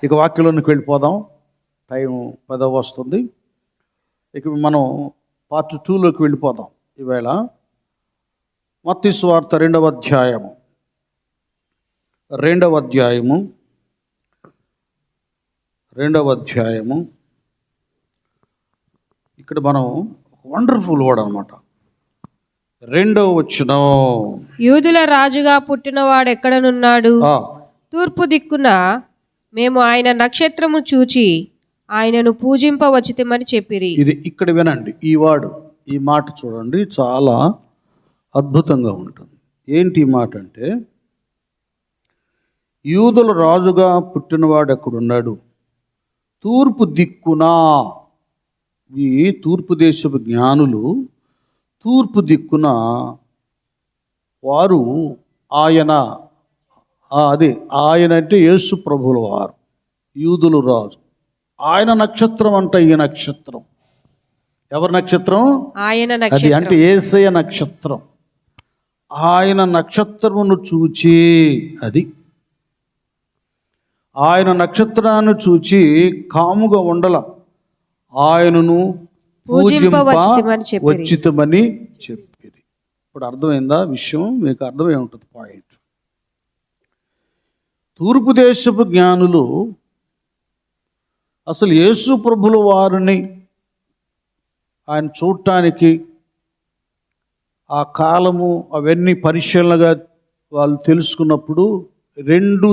ఇక వాక్యంలోనికి వెళ్ళిపోదాం. టైం 10 వస్తుంది. ఇక మనం పార్ట్ 2లోకి వెళ్ళిపోదాం. ఈవేళ మత్తయి సువార్త 2వ అధ్యాయము ఇక్కడ మనం వండర్ఫుల్ వర్డ్ అనమాట. 2వ వచనం, యూదుల రాజుగా పుట్టినవాడు ఎక్కడనున్నాడు? తూర్పు దిక్కున మేము ఆయన నక్షత్రము చూచి ఆయనను పూజింపవచ్చితమని చెప్పిరి. ఇది ఇక్కడ వినండి. ఈ మాట చూడండి, చాలా అద్భుతంగా ఉంటుంది. ఏంటి ఈ మాట అంటే, యూదుల రాజుగా పుట్టినవాడు ఎక్కడున్నాడు? తూర్పు దిక్కున. ఈ తూర్పు దేశపు జ్ఞానులు తూర్పు దిక్కున వారు ఆయన అంటే యేసు ప్రభుల వారు, యూదులు రాజు. ఆయన నక్షత్రం అంట. ఈ నక్షత్రం ఎవరి నక్షత్రం? ఆయన అది నక్షత్రం. అంటే యేసయ్య నక్షత్రం. ఆయన నక్షత్రమును చూచి, ఆయన నక్షత్రాన్ని చూచి కాముగా ఉండల, ఆయనను పూజింపవచ్చితమని చెప్పిరి. ఇప్పుడు అర్థమైందా విషయం? మీకు అర్థమై ఉంటుంది పాయింట్. తూర్పు దేశపు జ్ఞానులు అసలు యేసు ప్రభుల వారిని ఆయన చూడటానికి ఆ కాలము అవన్నీ పరిశీలనగా వాళ్ళు తెలుసుకున్నప్పుడు 2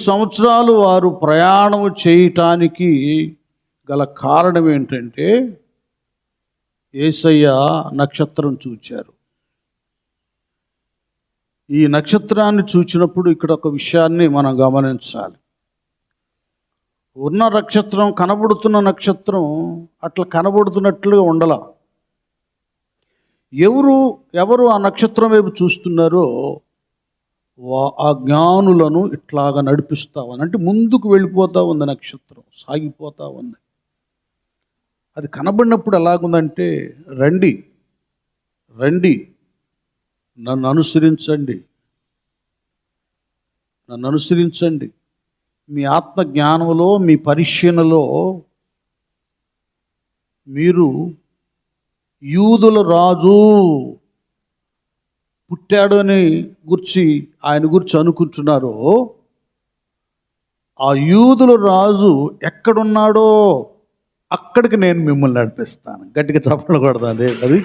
సంవత్సరాలు వారు ప్రయాణం చేయటానికి గల కారణం ఏంటంటే యేసయ్య నక్షత్రం చూచారు. ఈ నక్షత్రాన్ని చూచినప్పుడు ఇక్కడ ఒక విషయాన్ని మనం గమనించాలి. ఉన్న నక్షత్రం, కనబడుతున్న నక్షత్రం అట్లా కనబడుతున్నట్లుగా ఉండాల. ఎవరు ఆ నక్షత్రం వైపు చూస్తున్నారో ఆ జ్ఞానులను ఇట్లాగా నడిపిస్తామని, అంటే ముందుకు వెళ్ళిపోతూ ఉంది నక్షత్రం, సాగిపోతూ ఉంది. అది కనబడినప్పుడు ఎలాగుందంటే, రండి నన్ను అనుసరించండి, మీ ఆత్మ జ్ఞానంలో, మీ పరిశీలనలో మీరు యూదుల రాజు పుట్టాడు అని ఆయన గురించి అనుకుంటున్నారో, ఆ యూదుల రాజు ఎక్కడున్నాడో అక్కడికి నేను మిమ్మల్ని నడిపిస్తాను. గట్టిగా చప్పట్లు కొడతాను. అది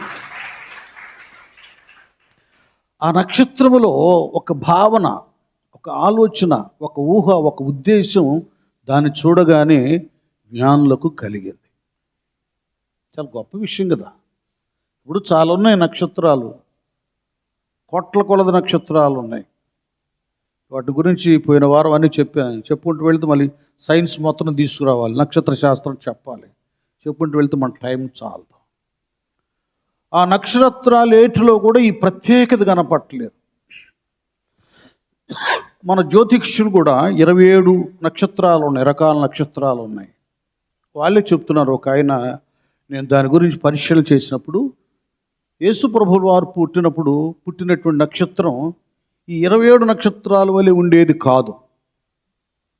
ఆ నక్షత్రములో ఒక భావన, ఒక ఆలోచన, ఒక ఊహ, ఒక ఉద్దేశం దాన్ని చూడగానే జ్ఞానులకు కలిగింది. చాలా గొప్ప విషయం కదా. ఇప్పుడు చాలా ఉన్నాయి నక్షత్రాలు, కోట్ల కొలది నక్షత్రాలు ఉన్నాయి. వాటి గురించి పోయిన వారం అన్నీ చెప్పుకుంటూ వెళ్తే మళ్ళీ సైన్స్ మొత్తం తీసుకురావాలి, నక్షత్ర శాస్త్రం చెప్పాలి. చెప్పుకుంటూ వెళ్తే మన టైం చాలదు. ఆ నక్షత్రాలు ఏటిలో కూడా ఈ ప్రత్యేకత కనపట్టలేదు. మన జ్యోతిష్యులు కూడా 27 నక్షత్రాలు ఉన్నాయి, రకాల నక్షత్రాలు ఉన్నాయి. వాళ్ళే చెప్తున్నారు. ఒక ఆయన, నేను దాని గురించి పరిశీలన చేసినప్పుడు, యేసు ప్రభువు వారు పుట్టినటువంటి నక్షత్రం ఈ 27 నక్షత్రాల వలె ఉండేది కాదు.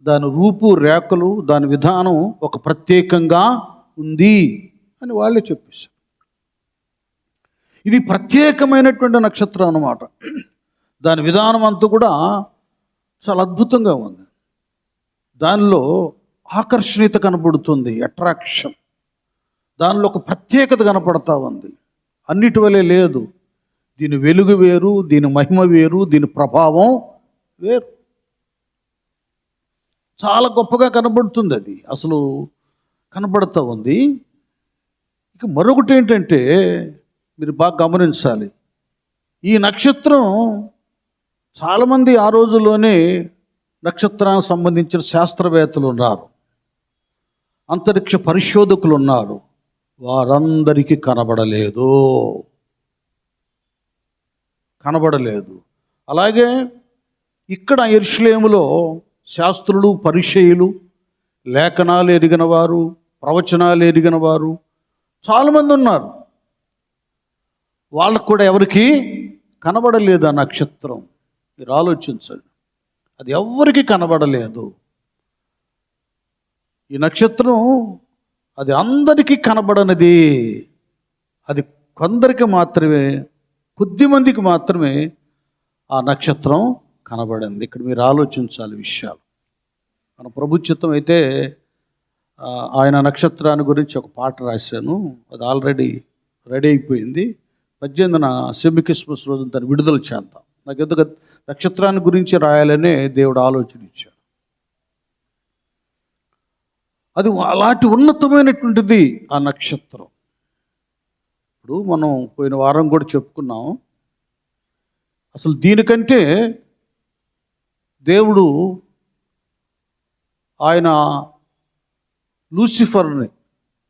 దాని రూపు రేఖలు, దాని విధానం ఒక ప్రత్యేకంగా ఉంది అని వాళ్ళే చెప్పేశారు. ఇది ప్రత్యేకమైనటువంటి నక్షత్రం అన్నమాట. దాని విధానం అంతా కూడా చాలా అద్భుతంగా ఉంది. దానిలో ఆకర్షణీయత కనబడుతుంది, అట్రాక్షన్. దానిలో ఒక ప్రత్యేకత కనపడతా ఉంది. అన్నిటి వలె లేదు. దీని వెలుగు వేరు, దీని మహిమ వేరు, దీని ప్రభావం వేరు. చాలా గొప్పగా కనబడుతుంది. అది అసలు కనబడుతూ ఉంది. ఇక మరొకటి ఏంటంటే, మీరు బాగా గమనించాలి. ఈ నక్షత్రం చాలామంది ఆ రోజుల్లోనే నక్షత్రానికి సంబంధించిన శాస్త్రవేత్తలు ఉన్నారు, అంతరిక్ష పరిశోధకులు ఉన్నారు. వారందరికీ కనబడలేదు. అలాగే ఇక్కడ యెరూషలేములో శాస్త్రులు, పరిసయ్యులు, లేఖనాలు ఎరిగిన వారు, ప్రవచనాలు ఎరిగిన వారు చాలామంది ఉన్నారు. వాళ్ళకు కూడా ఎవరికి కనబడలేదు ఆ నక్షత్రం. మీరు ఆలోచించండి. అది ఎవ్వరికి కనబడలేదు. ఈ నక్షత్రం అది అందరికీ కనబడనిది. అది కొందరికి మాత్రమే, కొద్ది మందికి మాత్రమే ఆ నక్షత్రం కనబడింది. ఇక్కడ మీరు ఆలోచించాలి విషయాలు. మన ప్రభు చిత్తం అయితే ఆయన నక్షత్రాన్ని గురించి ఒక పాట రాశాను. అది ఆల్రెడీ రెడీ అయిపోయింది. 18న సెమీ క్రిస్మస్ రోజు దాన్ని విడుదల చేద్దాం. నాకు ఎందుకు నక్షత్రాన్ని గురించి రాయాలనే దేవుడు ఆలోచన ఇచ్చాడు. అది అలాంటి ఉన్నతమైనటువంటిది ఆ నక్షత్రం. ఇప్పుడు మనం పోయిన వారం కూడా చెప్పుకున్నాం. అసలు దీనికంటే దేవుడు ఆయన లూసిఫర్ని,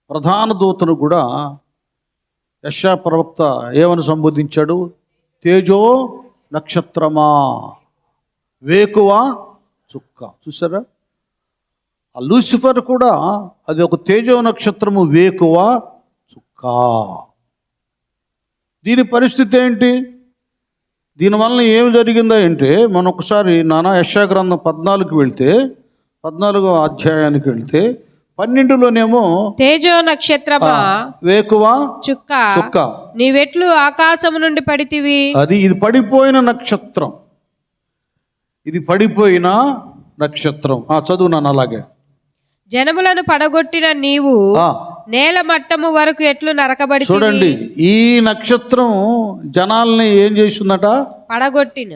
ప్రధాన దూతను కూడా యెషయా ప్రవక్త ఏమని సంబోధించాడు? తేజో నక్షత్రమా, వేకువ చుక్క. చూసారా? ఆ లూసిఫర్ కూడా అది ఒక తేజో నక్షత్రము, వేకువ చుక్క. దీని పరిస్థితి ఏంటి? దీనివల్ల ఏం జరిగిందా అంటే, మనం ఒకసారి యెషయా గ్రంథం 14కి వెళ్తే, 14వ అధ్యాయానికి వెళ్తే 12లోనేమో తేజో నక్షత్రమా, వేకువ చుక్క చుక్క, నీవెట్లు ఆకాశము నుండి పడితివి. ఇది పడిపోయిన నక్షత్రం. ఇది పడిపోయిన నక్షత్రం. చదువు నాన్న అలాగే. జనములను పడగొట్టిన నీవు నేల మట్టము వరకు ఎట్లు నరకబడి. చూడండి, ఈ నక్షత్రం జనాల్ని ఏం చేసిందట?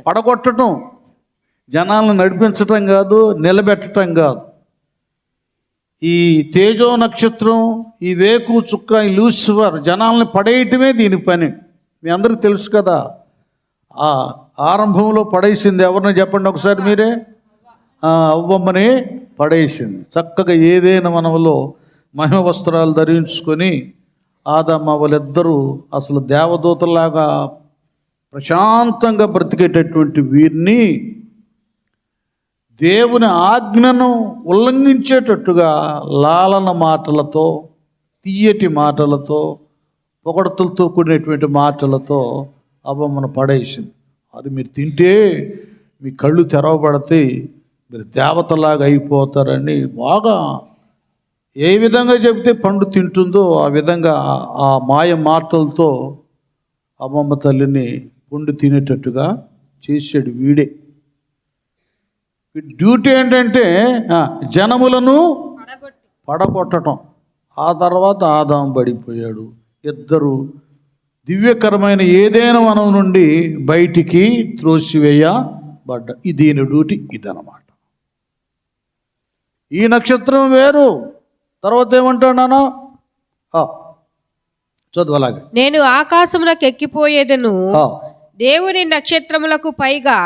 పడగొట్టడం. జనాలను నడిపించటం కాదు, నిలబెట్టడం కాదు. ఈ తేజో నక్షత్రం, ఈ వేకు చుక్క, ఈ లూసిఫర్ జనాల్ని పడేయటమే దీని పని. మీ అందరికి తెలుసు కదా. ఆరంభంలో పడేసింది ఎవరిని చెప్పండి ఒకసారి మీరే? అవ్వమ్మని పడేసింది. చక్కగా ఏదైనా మనలో మహిమ వస్త్రాలు ధరించుకొని ఆదమ్మ వాళ్ళిద్దరూ అసలు దేవదూతలాగా ప్రశాంతంగా బ్రతికేటటువంటి వీరిని దేవుని ఆజ్ఞను ఉల్లంఘించేటట్టుగా లాలన మాటలతో, తీయటి మాటలతో, పొగడతలతో కూడినటువంటి మాటలతో అవ్వమ్మను పడేసింది. అది మీరు తింటే మీ కళ్ళు తెరవబడతాయి, మీరు దేవతలాగా అయిపోతారని బాగా ఏ విధంగా చెబితే పండు తింటుందో ఆ విధంగా ఆ మాయ మాటలతో అమ్మమ్మ తల్లిని పండు తినేటట్టుగా చేసాడు వీడే. డ్యూటీ ఏంటంటే జనములను పడగొట్టడం. ఆ తర్వాత ఆదాము పడిపోయాడు. ఇద్దరు దివ్యకరమైన ఏదైనా వనం నుండి బయటికి త్రోసివేయబడ్డ. దీని డ్యూటీ ఇదన్నమాట. ఈ నక్షత్రం వేరు. తర్వాత ఏమంటాడు నాన్న? చదువు అలాగే. నేను ఆకాశమునకు ఎక్కిపోయేదను, దేవుని నక్షత్రములకు పైగా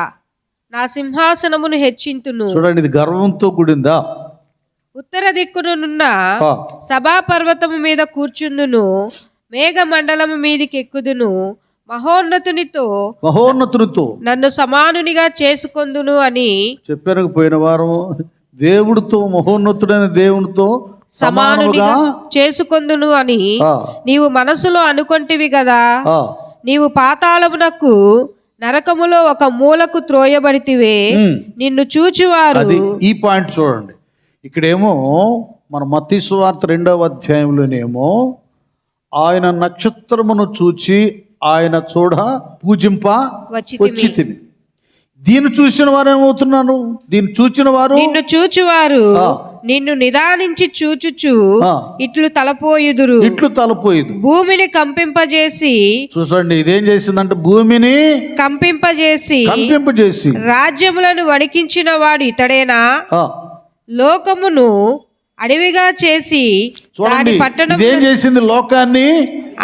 నా సింహాసనమును హెచ్చింతును. చూడండి, ఇది గర్వంతో కూడిందా? ఉత్తర దిక్కునున్న సభా పర్వతము మీద కూర్చుందును, మేఘ మండలము మీదికి ఎక్కుదును, మహోన్నతునితో నన్ను సమానునిగా చేసుకొందును అని చెప్పారు పోయిన వారము. దేవుడితో, మహోన్నతుడైన దేవునితో సమానునిగా చేసుకొందును అని నీవు మనసులో అనుకొంటివి కదా. నీవు పాతాళమునకు, నరకములో ఒక మూలకు త్రోయబడితివే. నిన్ను చూచువారు. ఈ పాయింట్ చూడండి. ఇక్కడేమో మన మత్తయి సువార్త 2వ అధ్యాయంలోనేమో ఆయన నక్షత్రమును చూచి ఆయన చూడ పూజింప వచ్చితిమి. దీన్ని చూసిన వారు ఏమవుతున్నారు? దీన్ని చూచిన వారు, నిన్ను చూచువారు నిన్ను నిదానించి చూచుచు ఇట్లు తలపోయుదురు. భూమిని కంపింపజేసి. చూసండి, ఇదేం చేసిందంటే భూమిని కంపింపజేసి రాజ్యములను వణికించిన వాడు ఇతడేనా? లోకమును అడవిగా చేసి దాని పట్టణం ఏం చేసింది? లోకాన్ని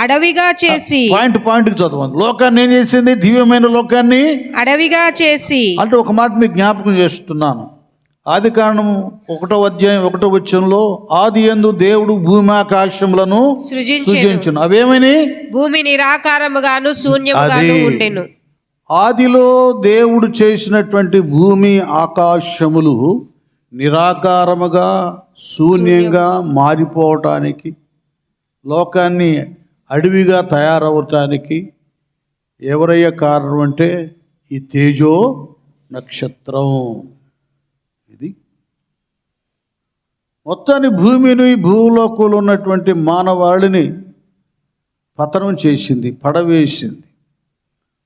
అడవిగా చేసి. పాయింట్ చదవండి. లోకాన్ని ఏం చేసింది? దివ్యమైన లోకాన్ని అడవిగా చేసి. అంటే ఒక మాట మీకు జ్ఞాపకం చేస్తున్నాను. ఆదికాండము 1వ అధ్యాయం 1వ వచనంలో ఆది యందు దేవుడు భూమి ఆకాశములను సృజించెను. అవేమని? భూమి నిరాకారముగాను శూన్యముగాను ఉండెను. ఆదిలో దేవుడు చేసినటువంటి భూమి ఆకాశములు నిరాకారముగా, శూన్యంగా మారిపోవటానికి, లోకాన్ని అడవిగా తయారవటానికి ఎవరయ్యా కారణం అంటే ఈ తేజో నక్షత్రం. ఇది మొత్తాన్ని భూమిని భూలోకంలో ఉన్నటువంటి మానవాళిని పతనం చేసింది, పడవేసింది.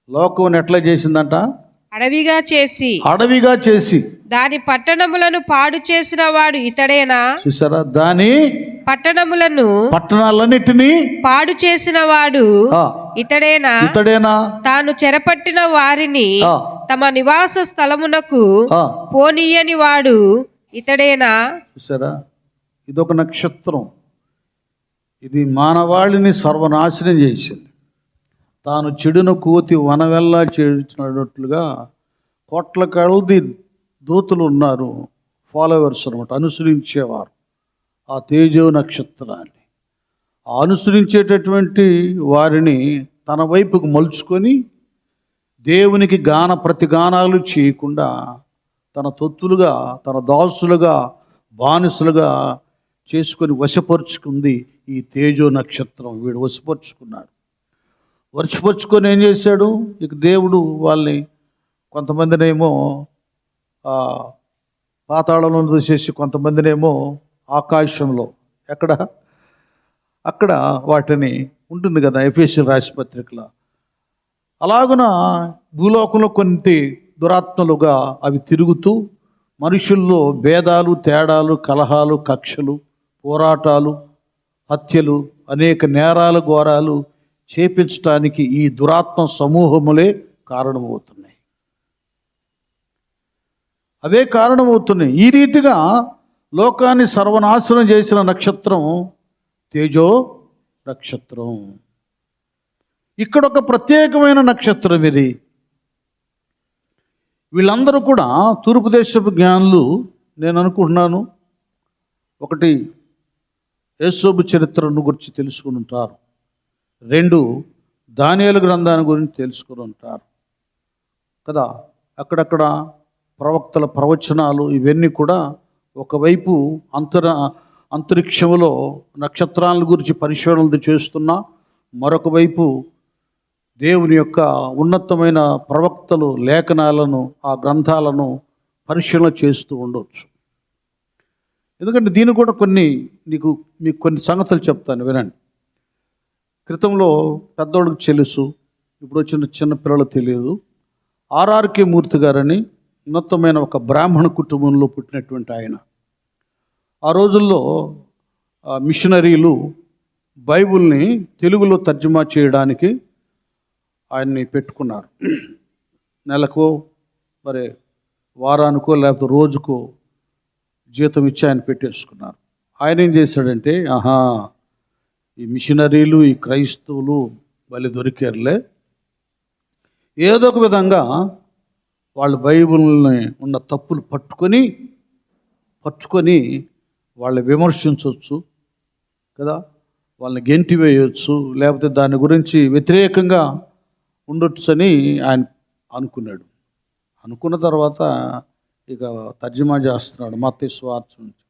లోకం ఎట్లా చేసిందంట? అడవిగా చేసి దాని పట్టణములను పాడు చేసిన వాడు ఇతడేనా? చూసారా, దాని పట్టణాలన్నిటినీ పాడు చేసిన వాడు ఇతడేనా? తాను చెరపట్టిన వారిని తమ నివాస స్థలమునకు పోనీయని వాడు ఇతడేనా? చూసారా, ఇదొక నక్షత్రం. ఇది మానవాళిని సర్వనాశనం చేసింది. తాను చెడును కోతి వనవెల్లా చేసినట్లుగా కోట్ల కొలది దూతలు ఉన్నారు, ఫాలోవర్స్ అనమాట, అనుసరించేవారు ఆ తేజో నక్షత్రాన్ని. ఆ అనుసరించేటటువంటి వారిని తన వైపుకు మలుచుకొని దేవునికి ప్రతిగానాలు చేయకుండా తన తొత్తులుగా, తన దాసులుగా, బానిసలుగా చేసుకొని వశపరుచుకుంది ఈ తేజో నక్షత్రం. వీడు వశపరుచుకొని ఏం చేశాడు? ఇక దేవుడు వాళ్ళని కొంతమందినేమో పాతాళంలో దూసేసి, కొంతమందినేమో ఆకాశంలో అక్కడ వాటిని ఉంటుంది కదా ఎఫెసీయులకు రాసిన పత్రికలో, అలాగున భూలోకంలో కొన్ని దురాత్మలుగా అవి తిరుగుతూ మనుషుల్లో భేదాలు, తేడాలు, కలహాలు, కక్షలు, పోరాటాలు, హత్యలు, అనేక నేరాలు, ఘోరాలు చేపించడానికి ఈ దురాత్మ సమూహములే కారణమవుతున్నాయి. అవే కారణమవుతున్నాయి. ఈ రీతిగా లోకాన్ని సర్వనాశనం చేసిన నక్షత్రం తేజో నక్షత్రం. ఇక్కడ ఒక ప్రత్యేకమైన నక్షత్రం ఇది. వీళ్ళందరూ కూడా తూర్పు దేశపు జ్ఞానులు. నేను అనుకుంటున్నాను, ఒకటి యేసోబు చరిత్రను గురించి తెలుసుకుని ఉంటారు, 2 దానియేలు గ్రంథాన్ని గురించి తెలుసుకుని ఉంటారు కదా. అక్కడక్కడ ప్రవక్తల ప్రవచనాలు ఇవన్నీ కూడా ఒకవైపు అంతరిక్షంలో నక్షత్రాల గురించి పరిశోధనలు చేస్తున్నా, మరొక వైపు దేవుని యొక్క ఉన్నతమైన ప్రవక్తలు లేఖనాలను, ఆ గ్రంథాలను పరిశీలన చేస్తూ ఉండవచ్చు. ఎందుకంటే దీన్ని కూడా మీకు కొన్ని సంగతులు చెప్తాను, వినండి. క్రితంలో పెద్దోళ్ళకి తెలుసు, ఇప్పుడు వచ్చిన చిన్నపిల్లలు తెలియదు. ఆర్ఆర్కే మూర్తి గారని ఉన్నతమైన ఒక బ్రాహ్మణ కుటుంబంలో పుట్టినటువంటి ఆయన. ఆ రోజుల్లో మిషనరీలు బైబిల్ని తెలుగులో తర్జుమా చేయడానికి ఆయన్ని పెట్టుకున్నారు. నెలకో మరి వారానికో లేకపోతే రోజుకో జీతం ఇచ్చి ఆయన పెట్టేసుకున్నారు. ఆయన ఏం చేశాడంటే, ఈ మిషనరీలు, ఈ క్రైస్తవులు బలి దొరికారులే, ఏదో ఒక విధంగా వాళ్ళు బైబిల్ని ఉన్న తప్పులు పట్టుకొని వాళ్ళని విమర్శించవచ్చు కదా, వాళ్ళని గెంటి వేయవచ్చు, లేకపోతే దాని గురించి వ్యతిరేకంగా ఉండొచ్చు అని ఆయన అనుకున్నాడు. అనుకున్న తర్వాత ఇక తర్జుమా చేస్తున్నాడు మత్తయి సువార్త నుంచి.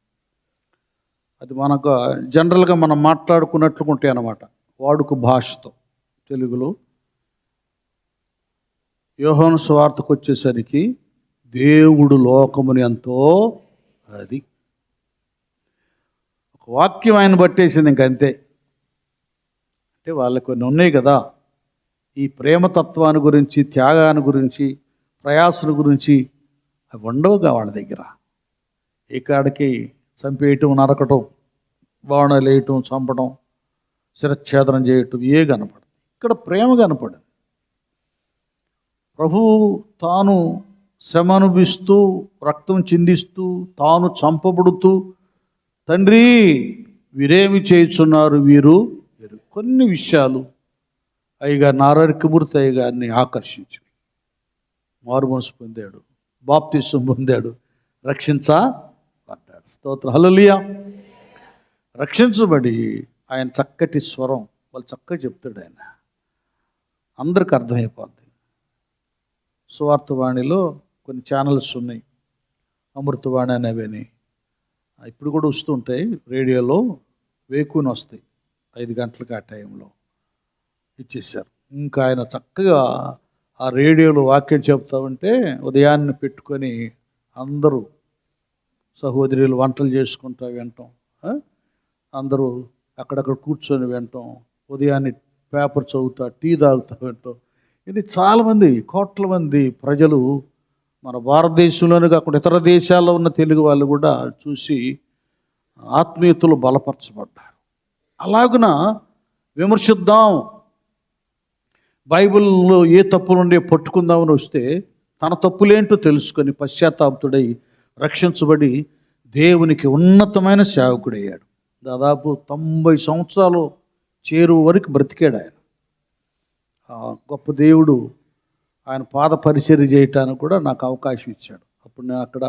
అది మనకు జనరల్గా మనం మాట్లాడుకున్నట్లు ఉంటాయి అన్నమాట, వాడుక భాషతో. తెలుగులో యోహాను సువార్తకు వచ్చేసరికి దేవుడు లోకముని ఎంతో, అది ఒక వాక్యం ఆయన పట్టేసింది ఇంకంతే. అంటే వాళ్ళకి కొన్ని ఉన్నాయి కదా, ఈ ప్రేమతత్వాన్ని గురించి, త్యాగాన్ని గురించి, ప్రయాసల గురించి అవి ఉండవుగా వాళ్ళ దగ్గర. ఈ కాడికి చంపేయటం, నరకటం, బాణాలు వేయటం, చంపడం, శిరచ్ఛేదనం చేయటం ఏ కనపడదు. ఇక్కడ ప్రేమ కనపడదు. ప్రభువు తాను శ్రమ అనుభవిస్తూ, రక్తం చిందిస్తూ, తాను చంపబడుతూ, తండ్రి వీరేమి చేయుచున్నారు వీరు, కొన్ని విషయాలు అయ్యగారిని, ఆరోగ్యమూర్తి అయ్యగారిని ఆకర్షించి మారు మనసు పొందాడు, బాప్తిసం పొందాడు, రక్షించబడ్డాడు. స్తోత్రం, హల్లెలూయా. రక్షించబడి ఆయన చక్కటి స్వరం వాళ్ళు చక్కగా చెప్తాడు. ఆయన అందరికి అర్థమైపోద్ది. సువార్తవాణిలో కొన్ని ఛానల్స్ ఉన్నాయి, అమృతవాణి అనేవని ఇప్పుడు కూడా వస్తుంటాయి. రేడియోలో వేకుని వస్తాయి, 5 గంటలకు ఆ టైంలో ఇచ్చేసారు. ఇంకా ఆయన చక్కగా ఆ రేడియోలో వాక్యం చెప్తా ఉంటే ఉదయాన్నే పెట్టుకొని అందరూ సహోదరులు వంటలు చేసుకుంటా వింటాం, అందరూ అక్కడక్కడ కూర్చొని వింటాం, ఉదయాన్నే పేపర్ చదువుతా, టీ తాగుతా వింటాం. ఇది చాలామంది, కోట్ల మంది ప్రజలు మన భారతదేశంలోనే కాకుండా ఇతర దేశాల్లో ఉన్న తెలుగు వాళ్ళు కూడా చూసి ఆత్మీయతలు బలపరచబడ్డారు. అలాగున విమర్శిద్దాం, బైబిల్లో ఏ తప్పులుండే పట్టుకుందామని వస్తే తన తప్పులేంటో తెలుసుకొని పశ్చాత్తాపతుడై రక్షించబడి దేవునికి ఉన్నతమైన సేవకుడయ్యాడు. దాదాపు 90 సంవత్సరాలు చేరువ వరకు బ్రతికాడు ఆయన. గొప్ప దేవుడు ఆయన పాద పరిచర్య చేయటానికి కూడా నాకు అవకాశం ఇచ్చాడు. అప్పుడు నేను అక్కడ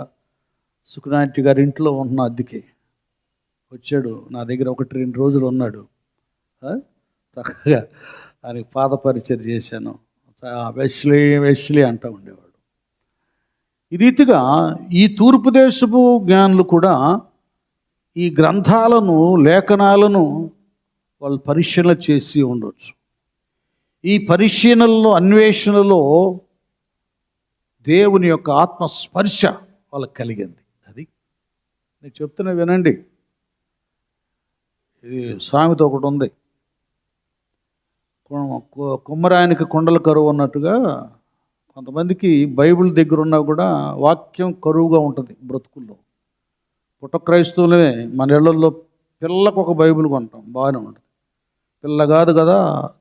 సుకునాంటి గారి ఇంట్లో ఉంటున్న అద్దెకి వచ్చాడు, నా దగ్గర 1-2 రోజులు ఉన్నాడు. చక్కగా ఆయనకి పాద పరిచర్య చేశాను. వెస్లీ అంటూ ఉండేవాడు. ఈ రీతిగా ఈ తూర్పు దేశపు జ్ఞానులు కూడా ఈ గ్రంథాలను, లేఖనాలను వాళ్ళు పరిశీలన చేసి ఉండవచ్చు. ఈ పరిశీలనలో, అన్వేషణలో దేవుని యొక్క ఆత్మస్పర్శ వాళ్ళకి కలిగింది. అది నేను చెప్తున్నా వినండి. ఇది సామెత ఒకటి ఉంది, కుమ్మరానికి కొండల కరువు అన్నట్టుగా కొంతమందికి బైబిల్ దగ్గర ఉన్నా కూడా వాక్యం కరువుగా ఉంటుంది బ్రతుకుల్లో. పుట్ట క్రైస్తవులనే మన ఇళ్లలో పిల్లకు ఒక బైబిల్ కొంటాం, బాగానే ఉంటుంది. పిల్ల కాదు కదా,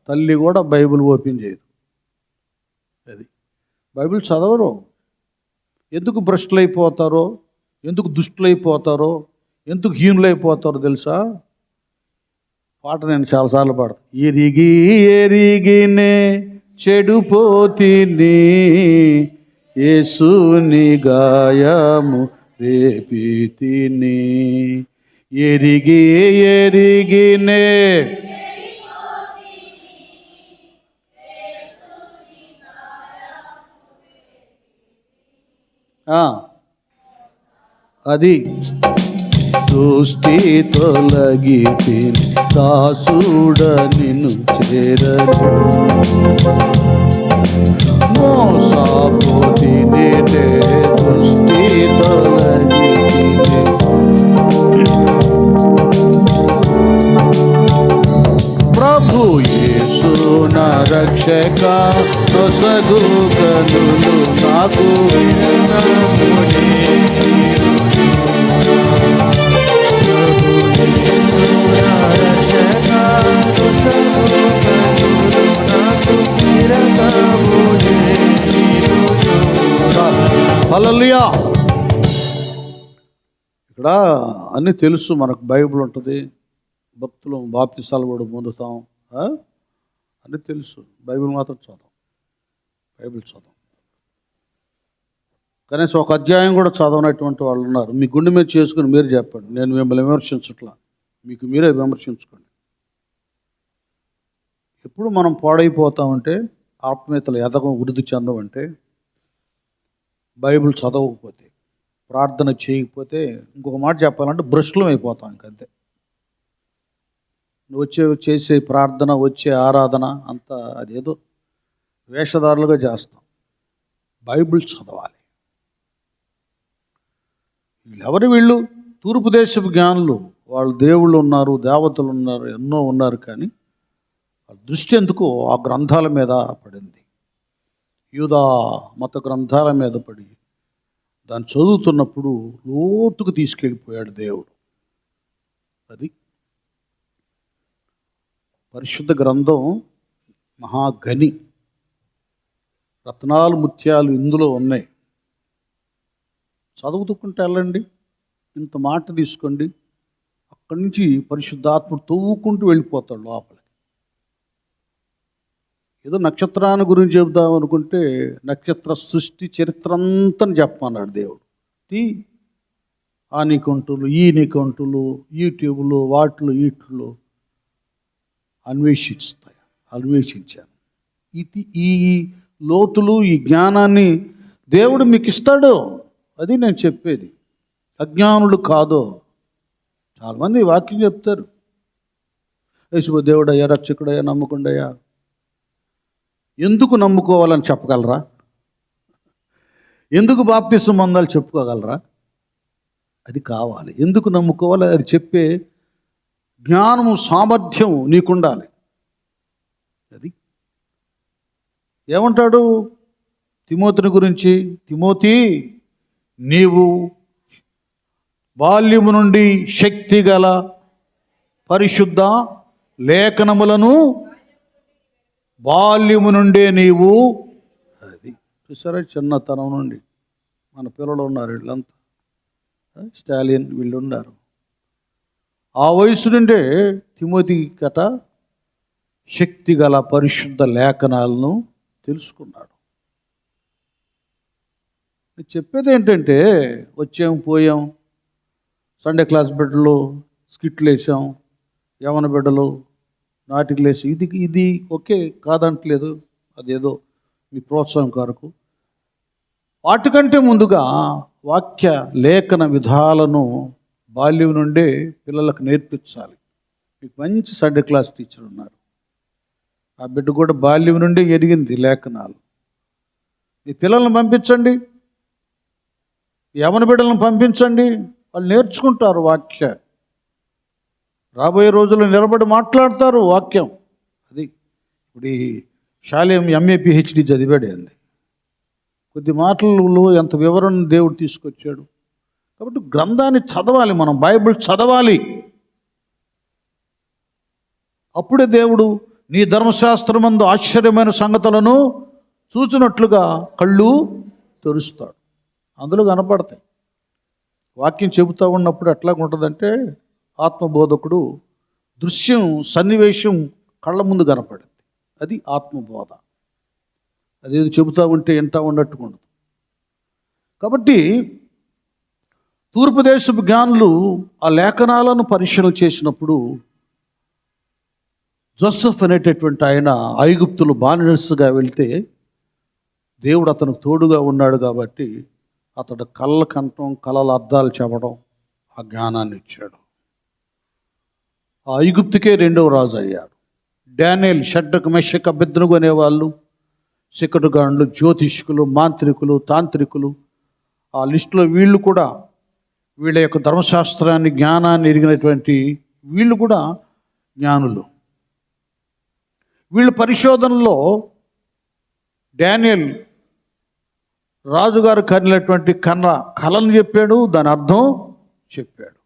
తల్లి కూడా బైబిల్ ఓపెన్ చేయదు. అది బైబిల్ చదవరు. ఎందుకు భ్రష్టులైపోతారో, ఎందుకు దుష్టులైపోతారో, ఎందుకు హీనులైపోతారో తెలుసా? పాట నేను చాలాసార్లు పాడతాను. ఎరిగి ఎరిగినే చెడుపోతిని, యేసుని గాయము రేపితిని. ఎరిగి ఎరిగినే అది దృష్టి తొలగితే దాసుడ నిన్ను చేరను, మోసపోతినే దృష్టి తొలగితే. ప్రభు యేసు నా రక్షక, నొసగు కనులు నాకు వినమునే. హల్లెలూయా. ఇక్కడ అన్నీ తెలుసు మనకు, బైబిల్ ఉంటుంది, భక్తులు బాప్తిసాలు కూడా పొందుతాం, అన్నీ తెలుసు. బైబిల్ మాత్రం చదవం, బైబిల్ చదవం. కనీసం ఒక అధ్యాయం కూడా చదవనటువంటి వాళ్ళు ఉన్నారు. మీ గుండె మీద చేసుకుని మీరు చెప్పండి, నేను మిమ్మల్ని విమర్శించట్లా, మీకు మీరే విమర్శించుకోండి. ఎప్పుడు మనం పాడైపోతామంటే, ఆత్మీయతలు వృద్ధి చెందమంటే, బైబిల్ చదవకపోతే, ప్రార్థన చేయకపోతే, ఇంకొక మాట చెప్పాలంటే భ్రష్టులం అయిపోతాం. ఇంకంతే. చేసే ప్రార్థన, వచ్చే ఆరాధన అంతా అదేదో వేషధారులుగా చేస్తాం. బైబిల్ చదవాలి. వీళ్ళెవరు? వీళ్ళు తూర్పు దేశపు జ్ఞానులు. వాళ్ళు దేవుళ్ళు ఉన్నారు, దేవతలు ఉన్నారు, ఎన్నో ఉన్నారు, కానీ దృష్టి ఎందుకు ఆ గ్రంథాల మీద పడింది. యూదా మత గ్రంథాల మీద పడి దాన్ని చదువుతున్నప్పుడు లోతుకు తీసుకెళ్ళిపోయాడు దేవుడు. అది పరిశుద్ధ గ్రంథం మహాగని, రత్నాలు ముత్యాలు ఇందులో ఉన్నాయి. చదువుతుకుంటే వెళ్ళండి, ఇంత మాట తీసుకోండి, అక్కడి నుంచి పరిశుద్ధాత్మ తవ్వుకుంటూ వెళ్ళిపోతాడు లోపలికి. ఏదో నక్షత్రాన్ని గురించి చెబుదాం అనుకుంటే నక్షత్ర సృష్టి చరిత్ర అంతా చెప్పమన్నాడు దేవుడు. ఆ నిఘంటువులు, ఈ నిఘంటువులు, యూట్యూబ్లో, వాటిలో వీటిలో అన్వేషించాను. ఈ లోతులు, ఈ జ్ఞానాన్ని దేవుడు మీకు ఇస్తాడు. అది నేను చెప్పేది. అజ్ఞానులు కాదు. చాలామంది వాక్యం చెప్తారు, యేసు దేవుడయ్యా, రక్షకుడయ్యా, నమ్ముకుండయ్యా. ఎందుకు నమ్ముకోవాలని చెప్పగలరా? ఎందుకు బాప్తిసం పొందాలి చెప్పుకోగలరా? అది కావాలి. ఎందుకు నమ్ముకోవాలి? అది చెప్పే జ్ఞానము సామర్థ్యం నీకుండాలి. అది ఏమంటాడు తిమోతిని గురించి? తిమోతి, నీవు బాల్యము నుండి శక్తి గల పరిశుద్ధ లేఖనములను బాల్యము నుండే నీవు, అది చూసారా, చిన్నతనం నుండి మన పిల్లలు ఉన్నారు, వీళ్ళంతా స్టాలియన్ వీళ్ళు ఉన్నారు. ఆ వయసు నుండే తిమోతి కట శక్తి గల పరిశుద్ధ లేఖనాలను తెలుసుకున్నాడు. చెప్పేది ఏంటంటే, వచ్చాం పోయాం, సండే క్లాస్ బిడ్డలు స్కిట్లు వేసాం, యవన బిడ్డలు నాటికలు వేసి, ఇది ఓకే కాదంటలేదు, అదేదో మీ ప్రోత్సాహం కొరకు. వాటికంటే ముందుగా వాక్య లేఖన విధాలను బాల్యం నుండే పిల్లలకు నేర్పించాలి. మీకు మంచి సండే క్లాస్ టీచర్ ఉన్నారు, ఆ బిడ్డ కూడా బాల్యం నుండి ఎరిగింది లేఖనాలు. మీ పిల్లల్ని పంపించండి, యవన బిడ్డలను పంపించండి, వాళ్ళు నేర్చుకుంటారు వాక్య. రాబోయే రోజుల్లో నిలబడి మాట్లాడతారు వాక్యం. అది ఇప్పుడు ఈ శాలేం MA PhD చదివాడు అంది, కొద్ది మాటలలో ఎంత వివరణ దేవుడు తీసుకొచ్చాడు. కాబట్టి గ్రంథాన్ని చదవాలి, మనం బైబిల్ చదవాలి. అప్పుడే దేవుడు నీ ధర్మశాస్త్రమందు ఆశ్చర్యమైన సంగతులను చూచినట్లుగా కళ్ళు తెరుస్తాడు. అందులో కనపడతాయి. వాక్యం చెబుతూ ఉన్నప్పుడు ఎట్లా ఉంటుందంటే, ఆత్మబోధకుడు దృశ్యం సన్నివేశం కళ్ళ ముందు కనపడింది. అది ఆత్మబోధ. అదేది చెబుతూ ఉంటే వింటా ఉన్నట్టుగా ఉండదు. కాబట్టి తూర్పు దేశపు జ్ఞానులు ఆ లేఖనాలను పరిశీలన చేసినప్పుడు, జోసెఫ్ అనేటటువంటి ఆయన ఐగుప్తులు బానిసగా వెళ్తే దేవుడు అతనికి తోడుగా ఉన్నాడు కాబట్టి అతడు కళ్ళ కంఠం, కళల అర్థాలు చెప్పడం, ఆ జ్ఞానాన్ని ఇచ్చాడు. ఆ ఐగుప్తుకే రెండవ రాజు అయ్యాడు. డానియేల్, షడ్రకు, మెషకు, అబేద్నెగో అనేవాళ్ళు సికటుగాండ్లు, జ్యోతిష్కులు, మాంత్రికులు, తాంత్రికులు, ఆ లిస్టులో వీళ్ళు కూడా, వీళ్ళ యొక్క ధర్మశాస్త్రాన్ని జ్ఞానాన్ని ఎరిగినటువంటి వీళ్ళు కూడా జ్ఞానులు. వీళ్ళ పరిశోధనలో డానియేల్ రాజుగారు కనినటువంటి కళను చెప్పాడు, దాని అర్థం చెప్పాడు.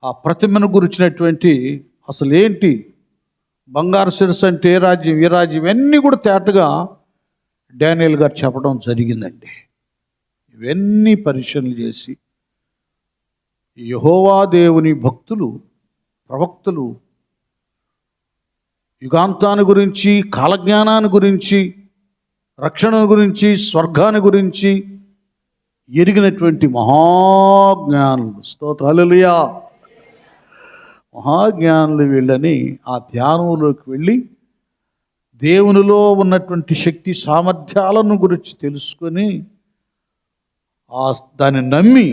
ఆ ప్రతిమను గురించినటువంటి అసలు ఏంటి, బంగారు శిరస్సు అంటే ఏ రాజ్యం, ఈ రాజ్యం, ఇవన్నీ కూడా తేటగా డానియేల్ గారు చెప్పడం జరిగిందండి. ఇవన్నీ పరిశీలన చేసి యెహోవా దేవుని భక్తులు, ప్రవక్తలు యుగాంతాన్ని గురించి, కాలజ్ఞానాన్ని గురించి, రక్షణ గురించి, స్వర్గాన్ని గురించి ఎరిగినటువంటి మహాజ్ఞానులు, స్తోత్రం హల్లెలూయా, మహాజ్ఞానులు వీళ్ళని ఆ ధ్యానంలోకి వెళ్ళి దేవునిలో ఉన్నటువంటి శక్తి సామర్థ్యాలను గురించి తెలుసుకొని దాన్ని నమ్మి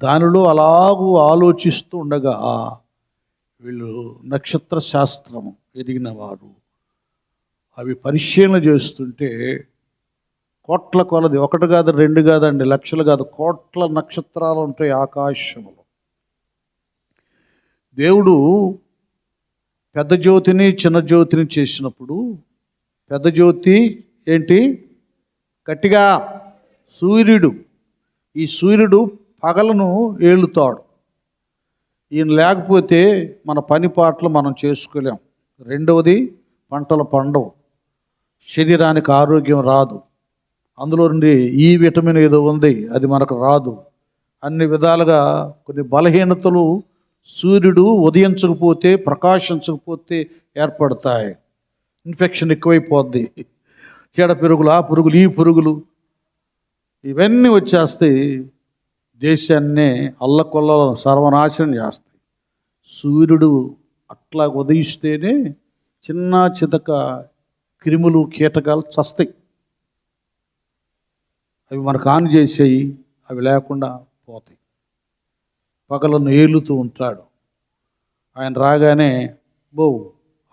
దానిలో అలాగూ ఆలోచిస్తూ ఉండగా వీళ్ళు నక్షత్ర శాస్త్రం ఎదిగిన వారు. అవి పరిశీలన చేస్తుంటే కోట్ల కొలది, ఒకటి కాదు, రెండు కాదండి, లక్షలు కాదు, కోట్ల నక్షత్రాలు ఉంటాయి ఆకాశంలో. దేవుడు పెద్ద జ్యోతిని చిన్న జ్యోతిని చేసినప్పుడు, పెద్ద జ్యోతి ఏంటి, గట్టిగా సూర్యుడు. ఈ సూర్యుడు పగలను ఏలుతాడు. ఈయన లేకపోతే మన పని పాటలు మనం చేసుకోలేం. రెండవది, పంటలు పండవు, శరీరానికి ఆరోగ్యం రాదు. అందులో నుండి ఈ విటమిన్ ఏదో ఉంది, అది మనకు రాదు. అన్ని విధాలుగా కొన్ని బలహీనతలు సూర్యుడు ఉదయించకపోతే, ప్రకాశించకపోతే ఏర్పడతాయి. ఇన్ఫెక్షన్ ఎక్కువైపోద్ది, చీడ పురుగులు, ఆ పురుగులు, ఈ పురుగులు, ఇవన్నీ వచ్చేస్తాయి. దేశాన్నే అల్లకొల్ల సర్వనాశనం చేస్తాయి. సూర్యుడు అట్లా ఉదయిస్తేనే చిన్న చితక క్రిములు, కీటకాలు చస్తాయి. అవి మనకు ఆన్ చేసేయి, అవి లేకుండా పోతాయి. పగలను ఏలుతూ ఉంటాడు. ఆయన రాగానే బో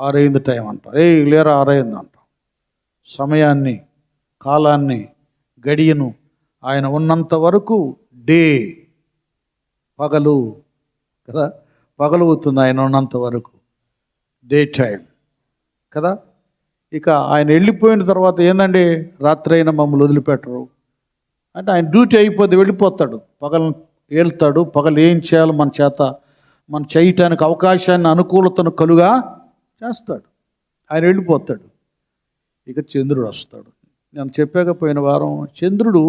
6 అయింది టైం అంట, లేరా 6 అయింది అంట. సమయాన్ని, కాలాన్ని, గడియను ఆయన ఉన్నంత వరకు డే, పగలు కదా, పగలు అవుతుంది ఆయన ఉన్నంత వరకు, డే టైం కదా. ఇక ఆయన వెళ్ళిపోయిన తర్వాత ఏందండి, రాత్రి అయినా మమ్మల్ని వదిలిపెట్టరు అంటే ఆయన డ్యూటీ అయిపోతే వెళ్ళిపోతాడు, పగలు వెళ్తాడు, పగలు ఏం చేయాలో మన చేత మనం చేయటానికి అవకాశాన్ని అనుకూలతను కలుగా చేస్తాడు, ఆయన వెళ్ళిపోతాడు. ఇక చంద్రుడు వస్తాడు. నేను చెప్పకపోయిన వారం, చంద్రుడు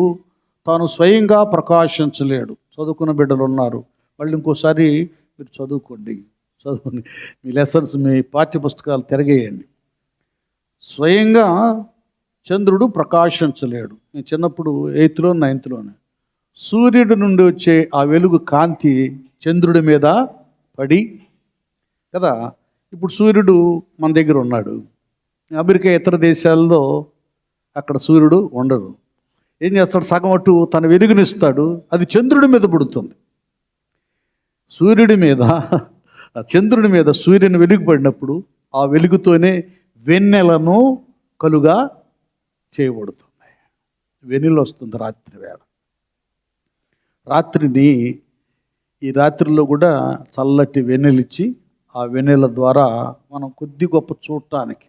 తాను స్వయంగా ప్రకాశించలేడు. చదువుకున్న బిడ్డలు ఉన్నారు, వాళ్ళు ఇంకోసారి మీరు చదువుకోండి, మీ లెసన్స్, మీ పాఠ్యపుస్తకాలు తిరగేయండి. స్వయంగా చంద్రుడు ప్రకాశించలేడు. నేను చిన్నప్పుడు 8th, 9th సూర్యుడి నుండి వచ్చే ఆ వెలుగు కాంతి చంద్రుడి మీద పడి కదా. ఇప్పుడు సూర్యుడు మన దగ్గర ఉన్నాడు, అమెరికా ఇతర దేశాల్లో అక్కడ సూర్యుడు ఉండడు. ఏం చేస్తాడు, సగం అటు తన వెలుగునిస్తాడు, అది చంద్రుడి మీద పడుతుంది. సూర్యుడి మీద, చంద్రుడి మీద సూర్యుని వెలుగు పడినప్పుడు ఆ వెలుగుతోనే వెన్నెలను కలుగా చేయబడుతుంది. వెన్నెల వస్తుంది రాత్రి వేళ. రాత్రిని, ఈ రాత్రిలో కూడా చల్లటి వెన్నెలిచ్చి ఆ వెన్నెల ద్వారా మనం కొద్ది గొప్ప చూడటానికి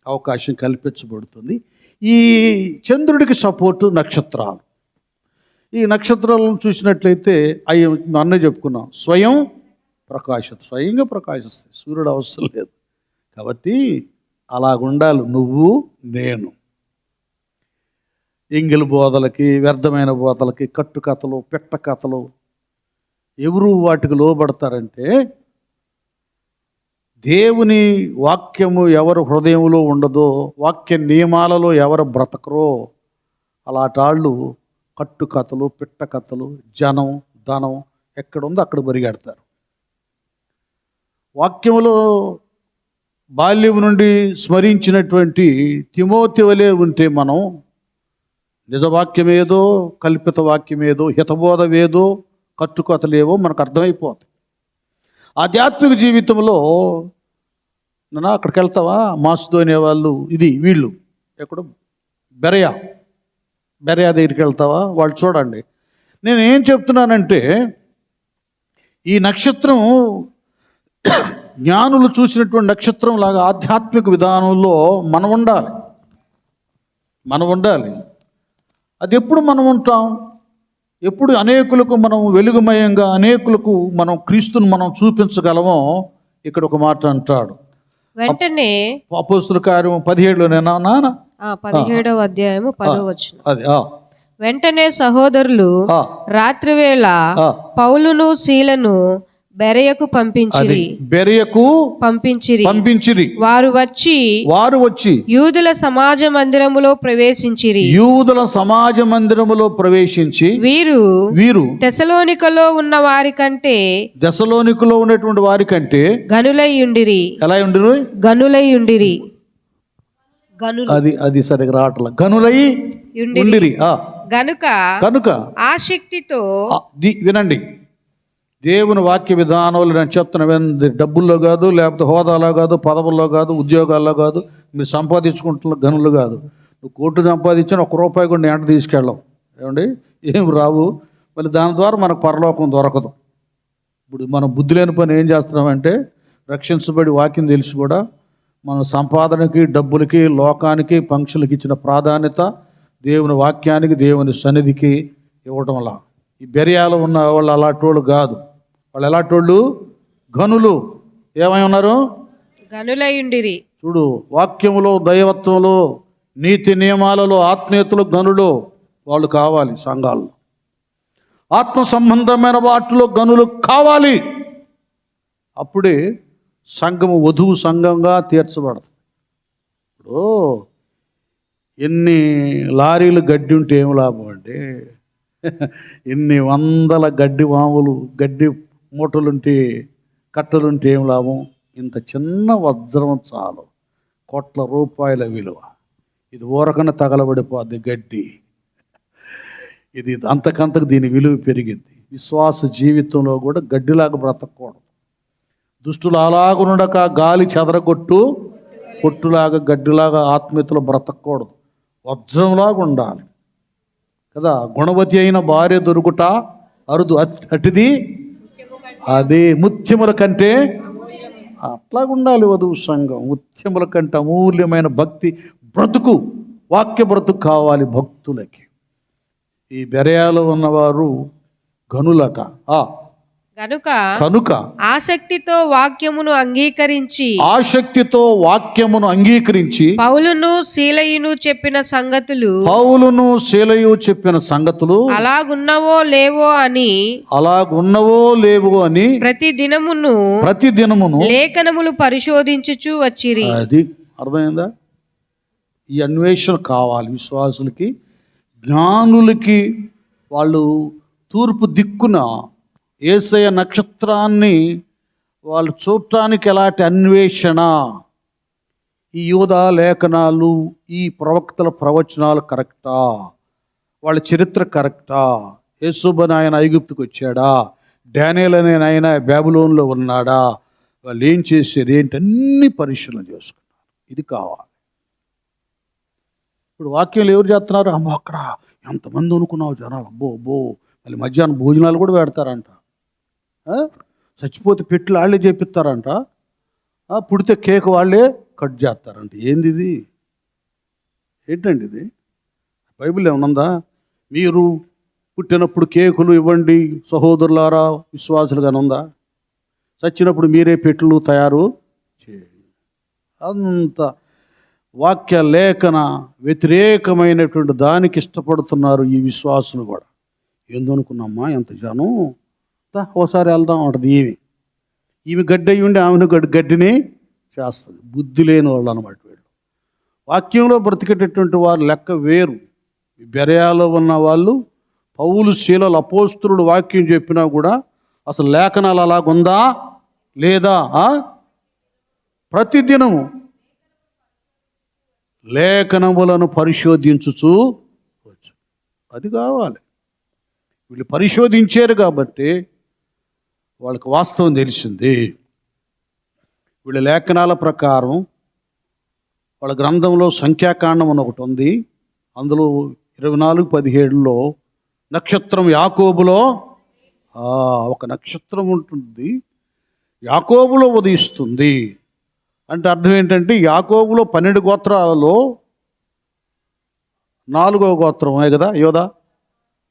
అవకాశం కల్పించబడుతుంది. ఈ చంద్రుడికి సపోర్టు నక్షత్రాలు. ఈ నక్షత్రాలను చూసినట్లయితే అవి అన్నీ చెప్పుకున్నాం, స్వయంగా ప్రకాశిస్తాయి, సూర్యుడు అవసరం లేదు. కాబట్టి అలాగుండాలి నువ్వు నేను. ఎంగిలి బోధలకి, వ్యర్థమైన బోధలకి, కట్టుకథలు, పెట్ట కథలు ఎవరు వాటికి లోబడతారంటే, దేవుని వాక్యము ఎవరు హృదయంలో ఉండదో, వాక్య నియమాలలో ఎవరు బ్రతకరో అలాంటి వాళ్ళు కట్టుకథలు, పిట్ట కథలు, జనం, ధనం ఎక్కడుందో అక్కడ పరిగెడతారు. వాక్యములో బాల్యం నుండి స్మరించినటువంటి తిమోతి వలె ఉంటే మనం నిజవాక్యమేదో, కల్పిత వాక్యమేదో, హితబోధమేదో, కట్టుకథలేవో మనకు అర్థమైపోతాయి. ఆధ్యాత్మిక జీవితంలో నా అక్కడికి వెళ్తావా, మాసుదోనే వాళ్ళు, ఇది వీళ్ళు ఎక్కడో బెరయా దగ్గరికి వెళ్తావా, వాళ్ళు చూడండి. నేను ఏం చెప్తున్నానంటే, ఈ నక్షత్రం జ్ఞానులు చూసినటువంటి నక్షత్రం లాగా ఆధ్యాత్మిక విధానంలో మనం ఉండాలి. అది ఎప్పుడు మనం ఉంటాం, ఎప్పుడు అనేకులకు మనం వెలుగుమయంగా, అనేకులకు మనం క్రీస్తును మనం చూపించగలమో. ఇక్కడ ఒక మాట అంటాడు, వెంటనే అపోస్తుల కార్యం 17లోనేనా నాన్న, 17వ అధ్యాయము 10వ వచనం. అది వెంటనే సహోదరులు రాత్రివేళ పౌలును శీలను బెరయకు పంపించిరి. వారు వచ్చి యూదుల సమాజ మందిరములో ప్రవేశించి వీరు తెసలోనికలో ఉన్న వారి కంటే, తెసలోనికలో ఉన్నటువంటి వారి కంటే గనులై ఉండిరి. ఎలా ఉండిరి? గనులై ఉండిరి. అది సరిగా రావట్ల. గనులై ఉండిరి. కనుక ఆ శక్తితో వినండి, దేవుని వాక్య విధానంలో నేను చెప్తున్నా, డబ్బుల్లో కాదు, లేకపోతే హోదాలో కాదు, పదవుల్లో కాదు, ఉద్యోగాల్లో కాదు, మీరు సంపాదించుకుంటున్న గనులు కాదు. నువ్వు కోట్లు సంపాదించిన ₹1 కూడా నేను తీసుకెళ్ళావు, ఏమండి, ఏం రావు. మళ్ళీ దాని ద్వారా మనకు పరలోకం దొరకదు. ఇప్పుడు మనం బుద్ధి లేని పని ఏం చేస్తున్నామంటే, రక్షించబడి వాక్యం తెలిసి కూడా మన సంపాదనకి, డబ్బులకి, లోకానికి, పంక్షులకి ఇచ్చిన ప్రాధాన్యత దేవుని వాక్యానికి, దేవుని సన్నిధికి ఇవ్వడం వల్ల. ఈ బెరియాలో ఉన్న వాళ్ళు అలాంటి వాళ్ళు కాదు. వాళ్ళు ఎలాంటి వాళ్ళు? గనులు. ఏమై ఉన్నారు? గనులై ఉండిరి. చూడు, వాక్యములో, దైవత్వంలో, నీతి నియమాలలో, ఆత్మీయతలు గనులు వాళ్ళు కావాలి. సంఘాల్లో ఆత్మ సంబంధమైన వాటిలో గనులు కావాలి. అప్పుడే సంఘము వధువు సంఘంగా తీర్చబడదు. ఇప్పుడు ఎన్ని లారీలు గడ్డి ఉంటే ఏం లాభం అంటే, ఎన్ని వందల గడ్డి వాములు, గడ్డి మూటలుంటే, కట్టలుంటే ఏం లాభం? ఇంత చిన్న వజ్రం చాలు, ₹1,00,00,000 విలువ. ఇది ఊరకన తగలబడిపోద్ది గడ్డి. ఇది అంతకంతకు దీని విలువ పెరిగింది. విశ్వాస జీవితంలో కూడా గడ్డిలాగా బ్రతకూడదు. దుష్టులు అలాగుండక గాలి చెదరగొట్టు పొట్టులాగా, గడ్డిలాగా ఆత్మీయతలో బ్రతకూడదు. వజ్రంలాగా ఉండాలి. కదా. గుణవతి అయిన భార్య దొరుకుట అరుదు, అటిది అదే ముత్యముల కంటే. అట్లాగుండాలి వధువు సంఘం. ముత్యముల కంటే అమూల్యమైన భక్తి బ్రతుకు, వాక్య బ్రతుకు కావాలి భక్తులకి. ఈ బెరయాలో ఉన్నవారు గనులట. కనుక ఆసక్తితో వాక్యమును అంగీకరించి పౌలును శీలయును చెప్పిన సంగతులు అలాగున్నవో లేవో అని ప్రతి దినమును లేఖనములు పరిశోధించుచు వచ్చిరి. అది అర్థమైందా? ఈ అన్వేషణ కావాలి విశ్వాసులకి, జ్ఞానులకి. వాళ్ళు తూర్పు దిక్కున యేసయ్య నక్షత్రాన్ని వాళ్ళు చూడటానికి ఎలాంటి అన్వేషణ, ఈ యూదా లేఖనాలు, ఈ ప్రవక్తల ప్రవచనాలు కరెక్టా, వాళ్ళ చరిత్ర కరెక్టా, యేసుబని ఆయన ఐగుప్తుకు వచ్చాడా, డానియేల్ అనే ఆయన బబులోనులో ఉన్నాడా, వాళ్ళు ఏం చేశారు ఏంటన్నీ పరిశీలన చేసుకున్నారు. ఇది కావాలి. ఇప్పుడు వాక్యాలు ఎవరు చేస్తున్నారు? అమ్మో అక్కడ ఎంతమంది అనుకున్నావు జనాలు, అబ్బో మళ్ళీ మధ్యాహ్నం భోజనాలు కూడా పెడతారంట, చచ్చిపోతే పెట్లు వాళ్ళే చేపిస్తారంట, పుడితే కేక్ వాళ్ళే కట్ చేస్తారంట. ఏంది ఇది? ఏంటండి ఇది? బైబిల్ ఏమన్నా? మీరు పుట్టినప్పుడు కేకులు ఇవ్వండి సహోదరులారా విశ్వాసులుగానే ఉందా? చచ్చినప్పుడు మీరే పెట్లు తయారు చేయండి. అంత వాక్య లేఖన వ్యతిరేకమైనటువంటి దానికి ఇష్టపడుతున్నారు ఈ విశ్వాసులు కూడా. ఏందనుకున్నామ్మా ఎంత జనం, ఓసారి వెళ్దాం అంటది. ఈమె గడ్డి అయ్యి ఉండి ఆమెను గడ్డిని చేస్తుంది. బుద్ధి లేని వాళ్ళు అన్నమాట వీళ్ళు. వాక్యంలో బ్రతికేటటువంటి వారు లెక్క వేరు. బెరయాలో ఉన్న వాళ్ళు పౌలు శీలలు అపోస్తులుడు వాక్యం చెప్పినా కూడా అసలు లేఖనాలు అలాగుందా లేదా? ప్రతిదినము లేఖనములను పరిశోధించుచు వచ్చు. అది కావాలి. వీళ్ళు పరిశోధించారు కాబట్టి వాళ్ళకి వాస్తవం తెలిసింది. వీళ్ళ లేఖనాల ప్రకారం వాళ్ళ గ్రంథంలో సంఖ్యాకాండం అని ఒకటి ఉంది. అందులో 24:17లో నక్షత్రం యాకోబులో ఒక నక్షత్రం ఉంటుంది, యాకోబులో ఉదయిస్తుంది అంటే అర్థం ఏంటంటే యాకోబులో 12 గోత్రాలలో 4వ గోత్రమే కదా యోధా,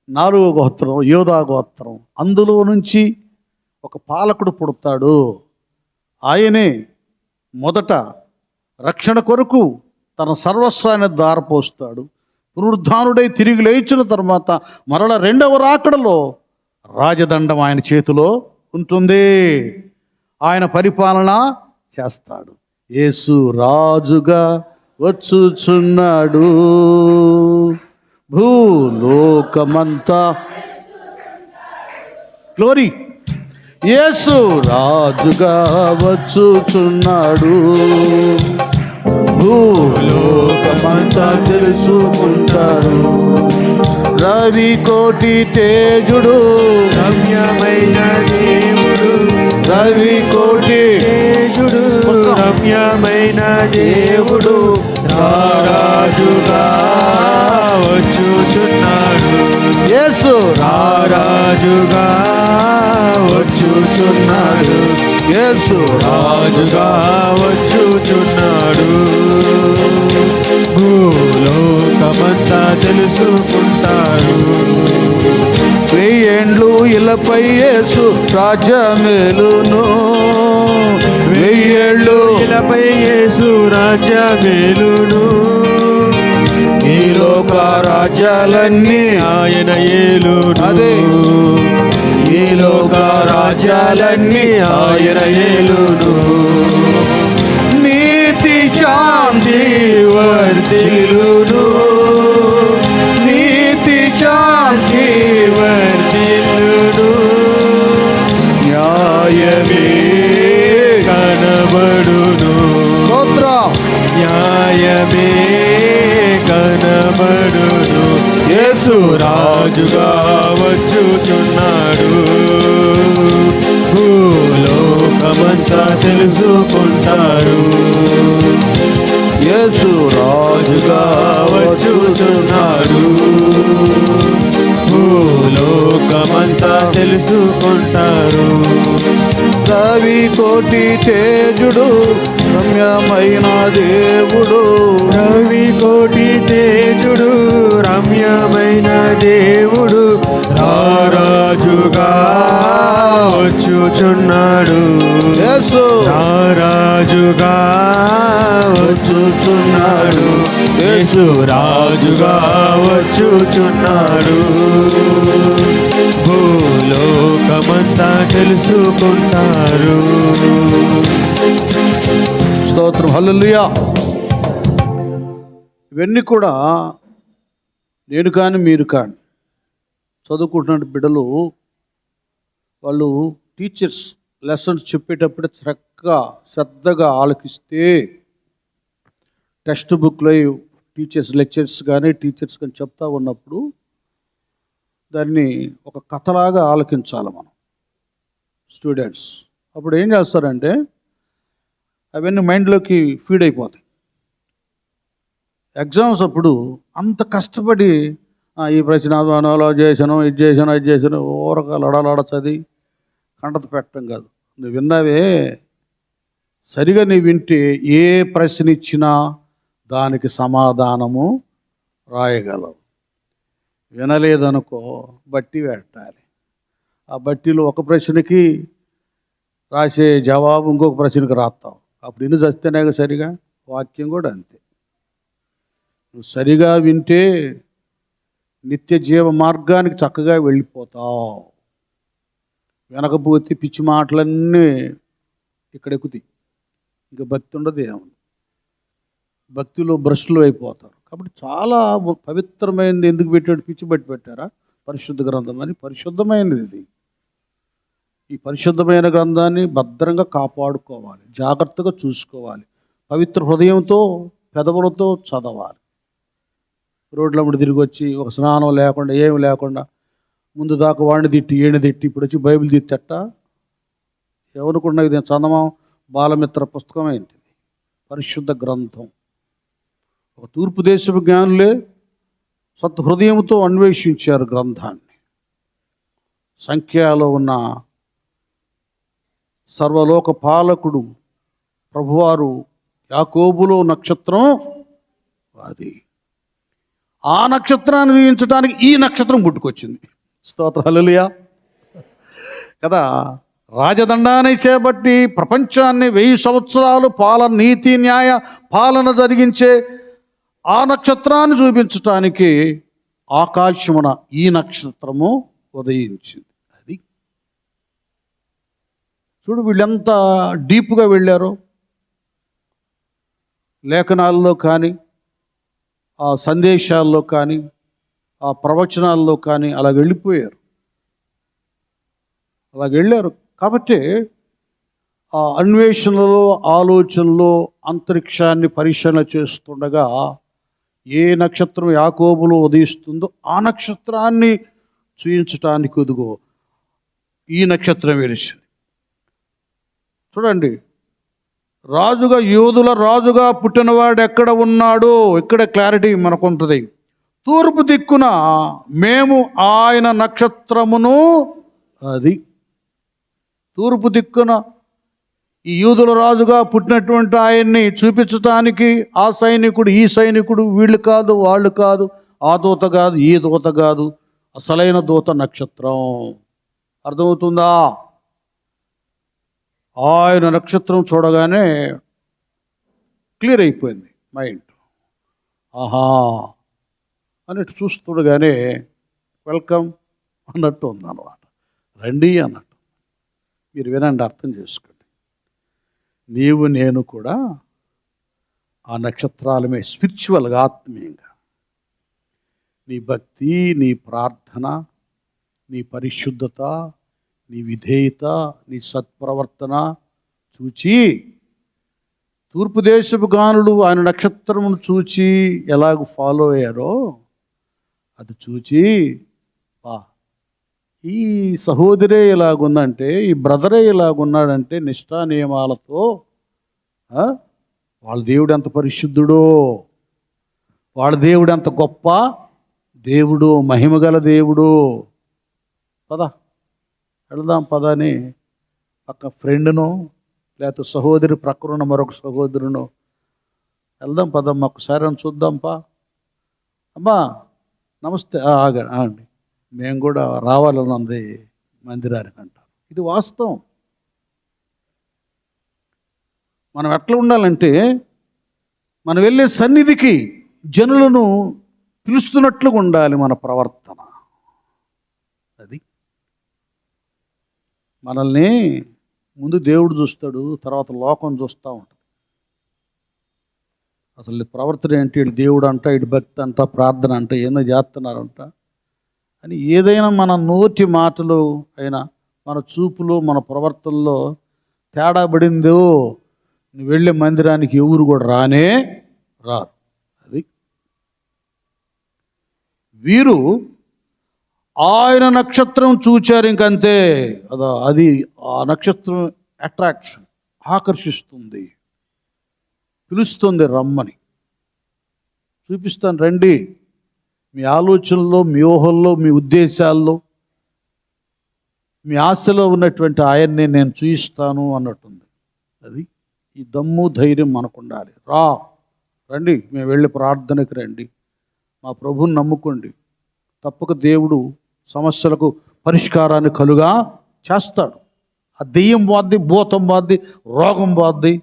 4వ గోత్రం యోధా గోత్రం. అందులో నుంచి ఒక పాలకుడు పుడతాడు. ఆయనే మొదట రక్షణ కొరకు తన సర్వస్వాన్ని దారపోస్తాడు. పునరుద్ధానుడై తిరిగి లేచిన తర్వాత మరల 2వ రాకడలో రాజదండం ఆయన చేతిలో ఉంటుంది. ఆయన పరిపాలన చేస్తాడు. యేసు రాజుగా వచ్చుచున్నాడు, భూలోకమంతా గ్లోరీ. యేసు రాజుగా వచ్చుచున్నాడు, భూలోకమంతా తెలుసుకుంటారు. రవి కోటి తేజుడు రమ్యమైన దేవుడు, రవి కోటి తేజుడు రమ్యమైన దేవుడు రారాజుగా వచ్చుచున్నాడు. యేసు రారాజుగా వచ్చుచున్నాడు, యేసు రాజుగా వచ్చుచున్నాడు. భూలోకమంతా తెలుసుకుంటారు. 1000 ఏండ్లు ఇలపై యేసు రాజ్యమేలును, 1000 ఏళ్ళు ఇలపై యేసు రాజ్యమేలును. ఈ లోక రాజ్యాలన్నీ ఆయన ఏలును. అదే ఈ లోక రాజ్యాలన్నీ ఆయన ఏలును. నీతి శాంతి వర్ధిల్లును, నీతి శాంతి వర్ధిల్లును. న్యాయమే కనబడును, న్యాయమే కనబడును. యేసు రాజుగా వచ్చుచున్నాడు, భూలోకమంతా తెలుసుకుంటారు. యేసు రాజుగా వచ్చుచున్నాడు. భూలోకమంతా తెలుసుకుంటారు. రవి కోటి తేజుడు రమ్యమైన దేవుడు, రవి కోటి తేజుడు రమ్యమైన దేవుడు రారాజుగా వచ్చుచున్నాడు. యేసు రారాజుగా వచ్చుచున్నాడు. యేసు రాజుగా వచ్చుచున్నాడు. భూలోకమంతా తెలుసుకుంటారు. స్తోత్రం, హల్లెలూయా. ఇవన్నీ కూడా నేను కానీ మీరు కానీ చదువుకుంటున్న బిడ్డలు వాళ్ళు టీచర్స్ లెసన్స్ చెప్పేటప్పుడు చక్కగా శ్రద్ధగా ఆలకిస్తే, టెక్స్ట్ బుక్లో లెక్చర్స్ కానీ టీచర్స్ కానీ చెప్తా ఉన్నప్పుడు దాన్ని ఒక కథలాగా ఆలకించాలి మనం స్టూడెంట్స్. అప్పుడు ఏం చేస్తారంటే అవన్నీ మైండ్లోకి ఫీడ్ అయిపోతాయి. ఎగ్జామ్స్ అప్పుడు అంత కష్టపడి ఈ ప్రశ్న అలా చేశాను, ఇది చేశాను, అది చేశాను ఊరక లడలాడ చదివి కంటత పెట్టడం కాదు. నువ్వు విన్నావే సరిగా నీ వింటే ఏ ప్రశ్న ఇచ్చినా దానికి సమాధానము రాయగలవు. వినలేదనుకో బట్టి పెట్టాలి. ఆ బట్టిలో ఒక ప్రశ్నకి రాసే జవాబు ఇంకొక ప్రశ్నకి రాస్తావు. అప్పుడు ఇన్ని చస్తేనే సరిగా వాక్యం కూడా అంతే. నువ్వు సరిగా వింటే నిత్య జీవ మార్గానికి చక్కగా వెళ్ళిపోతావు. వెనకపోతే పిచ్చి మాటలన్నీ ఇక్కడ ఎక్కుతాయి. ఇంకా భక్తి ఉండదు, ఏమన్నా భక్తిలో భ్రష్టులు అయిపోతారు. కాబట్టి చాలా పవిత్రమైనది. ఎందుకు పెట్టాడు? పిచ్చి బట్టి పెట్టారా? పరిశుద్ధ గ్రంథం అని. పరిశుద్ధమైనది ఇది. ఈ పరిశుద్ధమైన గ్రంథాన్ని భద్రంగా కాపాడుకోవాలి, జాగ్రత్తగా చూసుకోవాలి, పవిత్ర హృదయంతో పెదవులతో చదవాలి. రోడ్లమ్మడి తిరిగి వచ్చి ఒక స్నానం లేకుండా ఏమి లేకుండా ముందు దాకా వాడిని తిట్టి ఏణి తిట్టి ఇప్పుడు వచ్చి బైబిల్ తిట్టట ఎవరుకున్నా ఇది చందమా బాలమిత్ర పుస్తకం ఏంటిది? పరిశుద్ధ గ్రంథం. ఒక తూర్పు దేశపు జ్ఞానులే సత్హృదయంతో అన్వేషించారు గ్రంథాన్ని. సంఖ్యలో ఉన్న సర్వలోక పాలకుడు ప్రభువారు యాకోబులో నక్షత్రం అది. ఆ నక్షత్రాన్ని వీక్షించడానికి ఈ నక్షత్రం పుట్టుకొచ్చింది. స్తోత్రం, హల్లెలూయా కదా. రాజదండాన్ని చేపట్టి ప్రపంచాన్ని 1000 సంవత్సరాలు నీతి న్యాయ పాలన జరిగించే ఆ నక్షత్రాన్ని చూపించటానికి ఆకాశమున ఈ నక్షత్రము ఉదయించింది. అది చూడు వీళ్ళెంత డీప్గా వెళ్ళారో. లేఖనాల్లో కానీ ఆ సందేశాల్లో కానీ ఆ ప్రవచనాల్లో కానీ అలా వెళ్ళిపోయారు, అలా వెళ్ళారు. కాబట్టి ఆ అన్వేషణలో ఆలోచనలో అంతరిక్షాన్ని పరిశీలన చేస్తుండగా ఏ నక్షత్రం యాకోబులో ఉదయిస్తుందో ఆ నక్షత్రాన్ని చూయించటానికి ఎదుగో ఈ నక్షత్రం వెలిసింది. చూడండి, రాజుగా యోధుల రాజుగా పుట్టినవాడు ఎక్కడ ఉన్నాడో ఇక్కడ క్లారిటీ మనకు ఉంటుంది. తూర్పు దిక్కున మేము ఆయన నక్షత్రమును, అది తూర్పు దిక్కున ఈ యూదుల రాజుగా పుట్టినటువంటి ఆయన్ని చూపించటానికి ఆ సైనికుడు ఈ సైనికుడు, వీళ్ళు కాదు వాళ్ళు కాదు, ఆ దూత కాదు ఈ దూత కాదు, అసలైన దూత నక్షత్రం. అర్థమవుతుందా? ఆయన నక్షత్రం చూడగానే క్లియర్ అయిపోయింది మైండ్. ఆహా అన్నట్టు చూస్తుండగానే వెల్కమ్ అన్నట్టు ఉందన్నమాట. రండి అన్నట్టు. మీరు వినండి, అర్థం చేసుకోండి. నీవు నేను కూడా ఆ నక్షత్రాలమే స్పిరిచువల్గా, ఆత్మీయంగా నీ భక్తి, నీ ప్రార్థన, నీ పరిశుద్ధత, నీ విధేయత, నీ సత్ప్రవర్తన చూచి తూర్పు దేశపు గానులు ఆయన నక్షత్రమును చూచి ఎలాగ ఫాలో అయ్యారో అది చూచి ఈ సహోదరే ఇలాగుందంటే, ఈ బ్రదరే ఇలాగున్నాడంటే నిష్ఠా నియమాలతో వాళ్ళ దేవుడు ఎంత పరిశుద్ధుడో, వాళ్ళ దేవుడు ఎంత గొప్ప దేవుడు, మహిమగల దేవుడు. పద వెళదాం పద అని పక్క ఫ్రెండ్ను లేకపోతే సహోదరి ప్రక్కన మరొక సహోదరును వెళ్దాం పదమ్మా ఒకసారి అని చూద్దాంపా. అమ్మా నమస్తే ఆగండి మేము కూడా రావాలని ఉంది మందిరానికి అంటారు. ఇది వాస్తవం. మనం ఎట్లా ఉండాలంటే మనం వెళ్ళే సన్నిధికి జనులను పిలుస్తున్నట్లుగా ఉండాలి మన ప్రవర్తన. అది మనల్ని ముందు దేవుడు చూస్తాడు, తర్వాత లోకం చూస్తూ ఉంటుంది. అసలు ప్రవర్తన ఏంటి, ఇటు దేవుడు అంట, ఇటు భక్తి అంట, ప్రార్థన అంట, ఏందో చేస్తున్నారంట అని ఏదైనా మన నోటి మాటలు అయినా మన చూపులో మన ప్రవర్తనలో తేడా పడిందో నువ్వు వెళ్ళే మందిరానికి ఎవరు కూడా రారు. అది వీరు ఆయన నక్షత్రం చూచారు, ఇంకంతే. అది ఆ నక్షత్రం అట్రాక్షన్, ఆకర్షిస్తుంది, పిలుస్తుంది రమ్మని. చూపిస్తాను రండి. మీ ఆలోచనలో, మీ ఊహల్లో, మీ ఉద్దేశాల్లో, మీ ఆశలో ఉన్నటువంటి ఆయన్ని నేను చూపిస్తాను అన్నట్టుంది. అది ఈ దమ్ము ధైర్యం మనకు ఉండాలి. రండి, మేము వెళ్ళి ప్రార్థనకి రండి, మా ప్రభువుని నమ్ముకోండి. తప్పక దేవుడు సమస్యలకు పరిష్కారాన్ని కలుగా చేస్తాడు. ఆ దెయ్యం పోద్ది, భూతం పోద్ది, రోగం పోద్ది,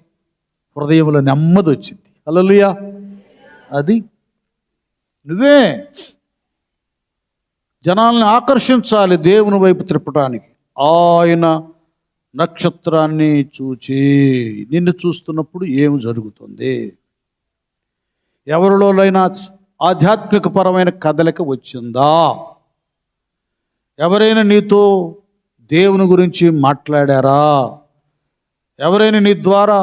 హృదయంలో నెమ్మది వచ్చింది. హల్లెలూయా. అది నువ్వే జనాల్ని ఆకర్షించాలి దేవుని వైపు త్రిప్పటానికి. ఆయన నక్షత్రాన్ని చూచి, నిన్ను చూస్తున్నప్పుడు ఏమి జరుగుతుంది? ఎవరిలోనైనా ఆధ్యాత్మిక పరమైన కదలిక వచ్చిందా? ఎవరైనా నీతో దేవుని గురించి మాట్లాడారా? ఎవరైనా నీ ద్వారా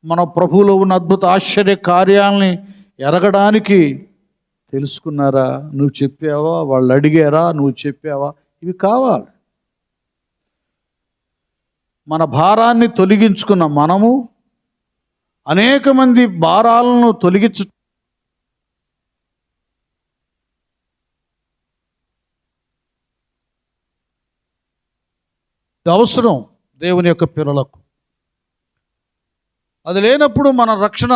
మన ప్రభువులో ఉన్న అద్భుత ఆశ్చర్య కార్యాలని ఎరగడానికి తెలుసుకున్నారా? నువ్వు చెప్పావా? వాళ్ళు అడిగారా? నువ్వు చెప్పావా? ఇవి కావాలి. మన భారాన్ని తొలగించుకున్న మనము అనేక మంది భారాలను తొలగించు అవసరం దేవుని యొక్క పిల్లలకు. అది లేనప్పుడు మన రక్షణ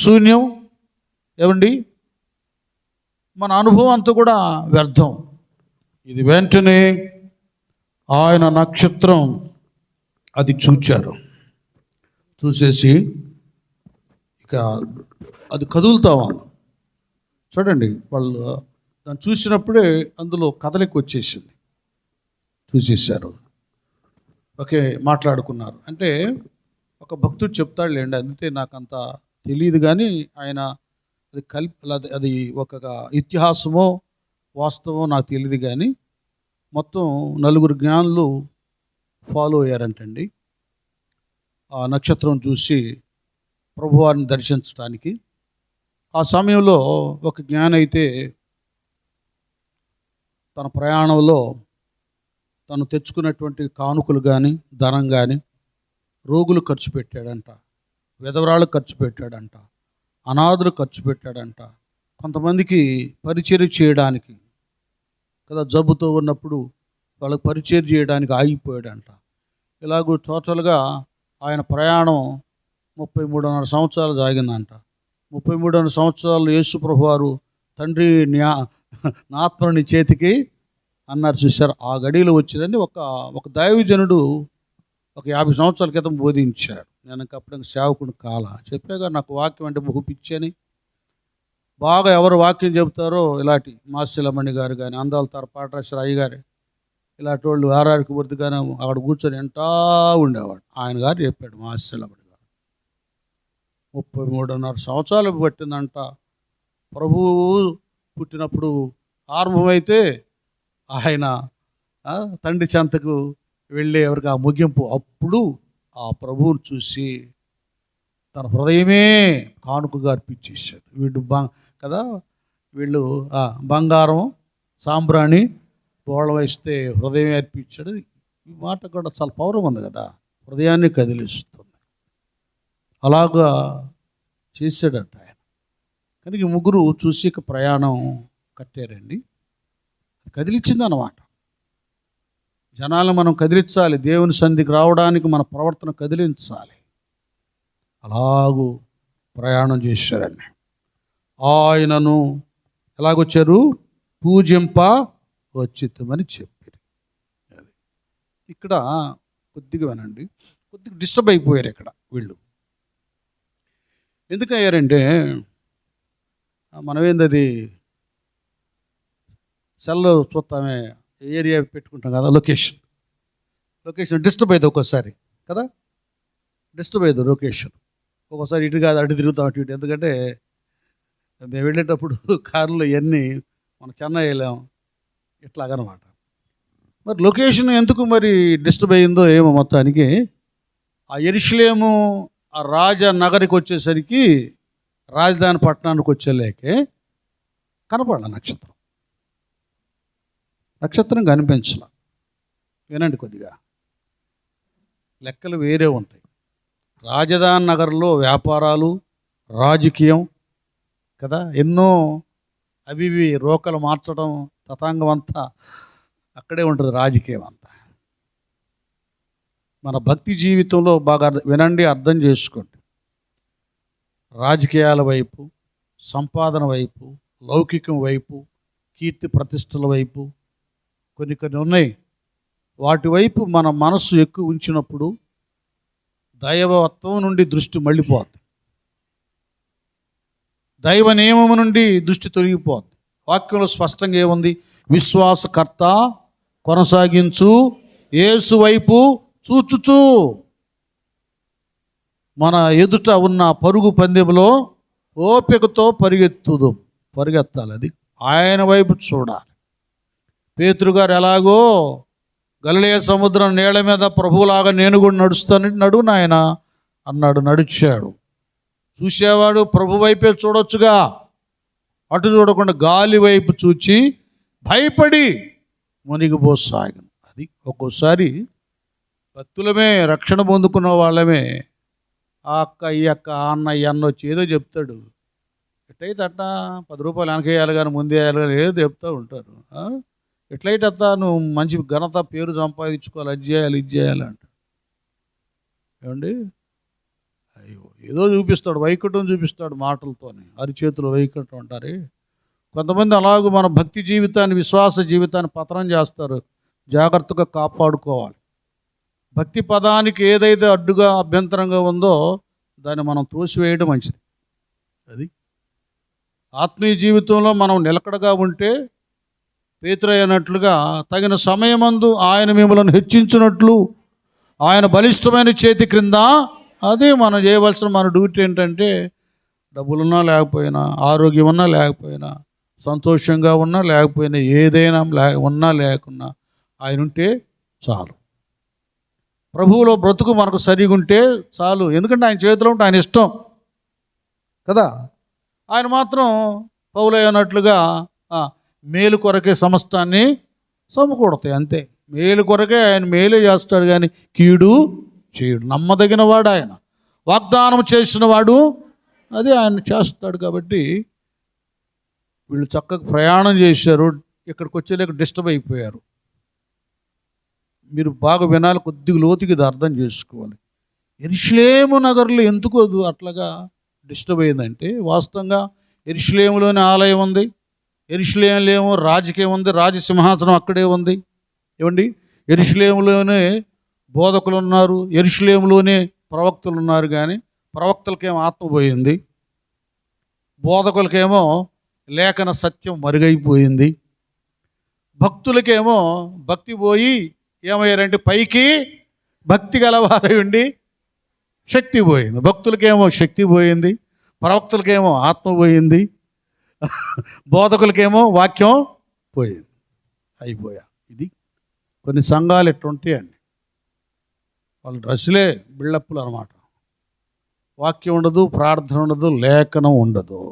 శూన్యం. ఏమండి, మన అనుభవం అంతా కూడా వ్యర్థం. ఇది వెంటనే ఆయన నక్షత్రం అది చూచారు. చూసేసి ఇక అది కదులుతా ఉంది. చూడండి, వాళ్ళు దాన్ని చూసినప్పుడే అందులో కదలిక వచ్చేసింది. చూసేసారు, ఓకే, మాట్లాడుకున్నారు. అంటే ఒక భక్తుడు చెప్తాడులేండి, అంటే నాకు అంత తెలియదు కానీ ఆయన అది ఒక ఇతిహాసమో వాస్తవమో నాకు తెలియదు కానీ మొత్తం 4 జ్ఞానులు ఫాలో అయ్యారంటండి ఆ నక్షత్రం చూసి ప్రభువారిని దర్శించడానికి. ఆ సమయంలో ఒక జ్ఞాని అయితే తన ప్రయాణంలో తను తెచ్చుకున్నటువంటి కానుకలు కానీ ధనం కానీ రోగులు ఖర్చు పెట్టాడంట, విధవరాళ్ళు ఖర్చు పెట్టాడంట, అనాథులు ఖర్చు పెట్టాడంట, కొంతమందికి పరిచర్య చేయడానికి కదా జబ్బుతో ఉన్నప్పుడు వాళ్ళకి పరిచర్య చేయడానికి ఆగిపోయాడంట. ఇలాగూ టోటల్గా ఆయన ప్రయాణం 33.5 సంవత్సరాలు సాగిందంట. 33.5 సంవత్సరాలు యేసు ప్రభువారు తండ్రి నా ఆత్మని చేతికి అన్నారు. చూశారు, ఆ గడిలో వచ్చిందని ఒక దైవజనుడు ఒక 50 సంవత్సరాల క్రితం బోధించాడు. నేను అప్పుడు సేవకుడు కాల చెప్పాగా నాకు వాక్యం అంటే బహు పిచ్చని. బాగా ఎవరు వాక్యం చెబుతారో ఇలాంటి మాస్యలమణి గారు కానీ, అందాల తర పాటరాశ్వర అయ్య గారు, ఇలాంటి వాళ్ళు ఆరారికి వృద్ధి కానీ అక్కడ కూర్చొని ఎంటా ఉండేవాడు. ఆయన గారు చెప్పాడు, మాస్యలమణి గారు 33.5 సంవత్సరాలు పట్టిందంట ప్రభువు పుట్టినప్పుడు. ఆరంభమైతే ఆయన తండ్రి చెంతకు వెళ్ళే ఎవరికి ఆ ముగింపు. అప్పుడు ఆ ప్రభువుని చూసి తన హృదయమే కానుకగా అర్పించేశాడు. వీళ్ళు బంగారం సాంబ్రాణి బోళం వేస్తే హృదయం అర్పించాడు. ఈ మాట కూడా చాలా పౌరం ఉంది కదా, హృదయాన్ని కదిలిస్తుంది. అలాగా చేశాడంట ఆయన. కనుక 3 చూసి ప్రయాణం కట్టారండి. కదిలిచ్చింది అన్నమాట. జనాలను మనం కదిలించాలి, దేవుని సన్నిధికి రావడానికి మన ప్రవర్తన కదిలించాలి. అలాగూ ప్రయాణం చేశారండి. ఆయనను ఎలాగొచ్చారు? పూజింప వచ్చితమని చెప్పారు. ఇక్కడ కొద్దిగా వినండి, కొద్దిగా డిస్టర్బ్ అయిపోయారు ఇక్కడ వీళ్ళు. ఎందుకయ్యారంటే మనమేందది సెల్లో చూస్తామే, ఏరియా పెట్టుకుంటాం కదా, లొకేషన్ డిస్టర్బ్ అవుతుంది ఒక్కోసారి కదా, డిస్టర్బ్ అవుతుంది లొకేషన్. ఒక్కోసారి ఇటు కాదు అటు తిరుగుతాం, అటు ఇటు. ఎందుకంటే మేము వెళ్ళేటప్పుడు కారులో ఇవన్నీ మనం చెన్నై వెళ్ళాం ఇట్లాగనమాట. మరి లొకేషన్ ఎందుకు మరి డిస్టర్బ్ అయ్యిందో ఏమో. మొత్తానికి ఆ యెరూషలేము ఆ రాజనగరికి వచ్చేసరికి, రాజధాని పట్టణానికి వచ్చేలేకే కనపడాల నక్షత్రం కనిపించాల. వినండి కొద్దిగా, లెక్కలు వేరే ఉంటాయి. రాజధాని నగరంలో వ్యాపారాలు, రాజకీయం కదా, ఎన్నో అవి రోకలు మార్చడం, తతాంగం అంతా అక్కడే ఉంటుంది, రాజకీయం అంతా. మన భక్తి జీవితంలో బాగా వినండి, అర్థం చేసుకోండి. రాజకీయాల వైపు, సంపాదన వైపు, లౌకికం వైపు, కీర్తి ప్రతిష్టల వైపు కొన్ని ఉన్నాయి. వాటి వైపు మన మనస్సు ఎక్కువ ఉంచినప్పుడు దైవత్వం నుండి దృష్టి మళ్ళీపోద్ది, దైవ నియమం నుండి దృష్టి తొలగిపోద్ది. వాక్యంలో స్పష్టంగా ఏముంది? విశ్వాసకర్త కొనసాగించు యేసు వైపు చూచుచూ. మన ఎదుట ఉన్న పరుగు పందెంలో ఓపికతో పరిగెత్తాలి. అది ఆయన వైపు చూడాలి. పేతురు గారు ఎలాగో గలిలయ సముద్రం నీళ్ళ మీద ప్రభువులాగా నేను కూడా నడుస్తానంటే నడువు నాయన అన్నాడు, నడిచాడు. చూసేవాడు ప్రభు వైపే చూడొచ్చుగా, అటు చూడకుండా గాలి వైపు చూచి భయపడి మునిగిపోసాగను. అది ఒక్కోసారి భక్తులమే, రక్షణ పొందుకున్న వాళ్ళమే ఆ అక్క ఈ అక్క ఆ అన్న ఈ అన్న వచ్చి ఏదో చెప్తాడు, ఎట్లయితే అట్ట 10 రూపాయలు వెనకేయాలి కానీ ముందే వేయాలి కానీ ఏదో చెప్తూ ఉంటారు. ఎట్లయితే అత్త నువ్వు మంచి ఘనత పేరు సంపాదించుకోవాలి, అది చేయాలి ఇది చేయాలి అంట. ఏమండి, అయ్యో ఏదో చూపిస్తాడు, వైకుంఠం చూపిస్తాడు మాటలతోనే, అరిచేతులు వైకుంఠం అంటారే. కొంతమంది అలాగూ మన భక్తి జీవితాన్ని, విశ్వాస జీవితాన్ని పతనం చేస్తారు. జాగ్రత్తగా కాపాడుకోవాలి. భక్తి పదానికి ఏదైతే అడ్డుగా అభ్యంతరంగా ఉందో దాన్ని మనం తోసివేయడం మంచిది. అది ఆత్మీయ జీవితంలో మనం నిలకడగా ఉంటే పేతురు అయినట్లుగా తగిన సమయమందు ఆయన మిమ్మల్ని హెచ్చించినట్లు ఆయన బలిష్టమైన చేతి క్రింద, అదే మనం చేయవలసిన మన డ్యూటీ ఏంటంటే, డబ్బులున్నా లేకపోయినా, ఆరోగ్యం ఉన్నా లేకపోయినా, సంతోషంగా ఉన్నా లేకపోయినా, ఏదైనా ఉన్నా లేకున్నా ఆయన ఉంటే చాలు. ప్రభువులో బ్రతుకు మనకు సరిగా ఉంటే చాలు. ఎందుకంటే ఆయన చేతిలో ఉంటే ఆయన ఇష్టం కదా. ఆయన మాత్రం పౌలు అన్నట్లుగా మేలు కొరకే సమస్తాన్ని సమకూడతాయి, అంతే. మేలు కొరకే ఆయన మేలే చేస్తాడు కానీ కీడు చేయడు. నమ్మదగిన వాడు ఆయన, వాగ్దానం చేసిన వాడు, అది ఆయన చేస్తాడు. కాబట్టి వీళ్ళు చక్కగా ప్రయాణం చేశారు. ఇక్కడికి వచ్చేలేక డిస్టర్బ్ అయిపోయారు. మీరు బాగా వినాలి, కొద్దిగా లోతుకి ఇది అర్థం చేసుకోవాలి. యెరూషలేము నగర్లో ఎందుకు అది అట్లాగా డిస్టర్బ్ అయిందంటే, వాస్తవంగా యెరూషలేములోనే ఆలయం ఉంది, యెరూషలేములో రాజకీయం ఉంది, రాజసింహాసనం అక్కడే ఉంది. ఏమండి, యెరూషలేములోనే బోధకులు ఉన్నారు, యెరూషలేములోనే ప్రవక్తలు ఉన్నారు. కానీ ప్రవక్తలకేమో ఆత్మ పోయింది, బోధకులకేమో లేఖన సత్యం మరుగైపోయింది, భక్తులకేమో భక్తి పోయి ఏమయ్యారంటే పైకి భక్తి గలవారై ఉండి శక్తి పోయింది. భక్తులకేమో శక్తి పోయింది, ప్రవక్తలకేమో ఆత్మ పోయింది, బోధకులకేమో వాక్యం పోయింది, అయిపోయా. ఇది కొన్ని సంఘాలు ఎట్టుంటాయండి, వాళ్ళ డ్రెస్సులే బిల్డప్పులు అన్నమాట. వాక్యం ఉండదు, ప్రార్థన ఉండదు, లేఖనం ఉండదు.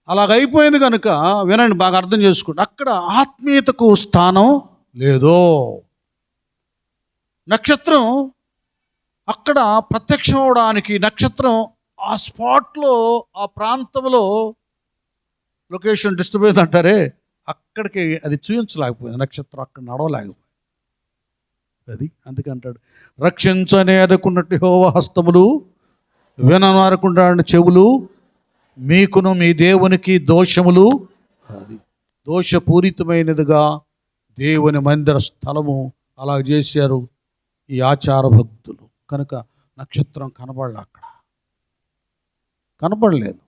అలాగైపోయింది కనుక వినండి, బాగా అర్థం చేసుకోండి. అక్కడ ఆత్మీయతకు స్థానం లేదు. నక్షత్రం అక్కడ ప్రత్యక్షం అవడానికి, నక్షత్రం ఆ స్పాట్లో, ఆ ప్రాంతంలో, లొకేషన్ డిస్టర్బ్ అయింది అంటారే, అక్కడికి అది చూపించలేకపోయింది, నక్షత్రం అక్కడ నడవలేకపోయింది. అది అందుకంటాడు, రక్షించనే అనుకున్నట్టు యెహోవా హస్తములు, వినను అనుకుంటాడు చెవులు, మీకును మీ దేవునికి దోషములు, అది దోషపూరితమైనదిగా దేవుని మందిర స్థలము అలా చేశారు ఈ ఆచార భక్తులు. కనుక నక్షత్రం కనబడలే, అక్కడ కనపడలేదు.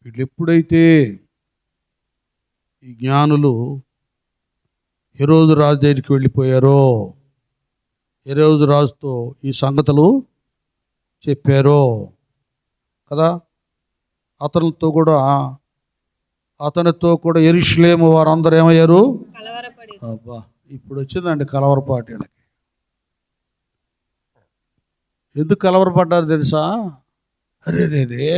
వీళ్ళు ఎప్పుడైతే ఈ జ్ఞానులు హెరోదు రాజు దగ్గరికి వెళ్ళిపోయారో, హెరోదు రాజుతో ఈ సంగతులు చెప్పారో కదా, అతనితో కూడా యెరూషలేము వారందరూ ఏమయ్యారు? కలవరపడి. అబ్బా, ఇప్పుడు వచ్చిందండి కలవరపాటు వీళ్ళకి. ఎందుకు కలవరపడ్డారు తెలుసా? అరే రే రే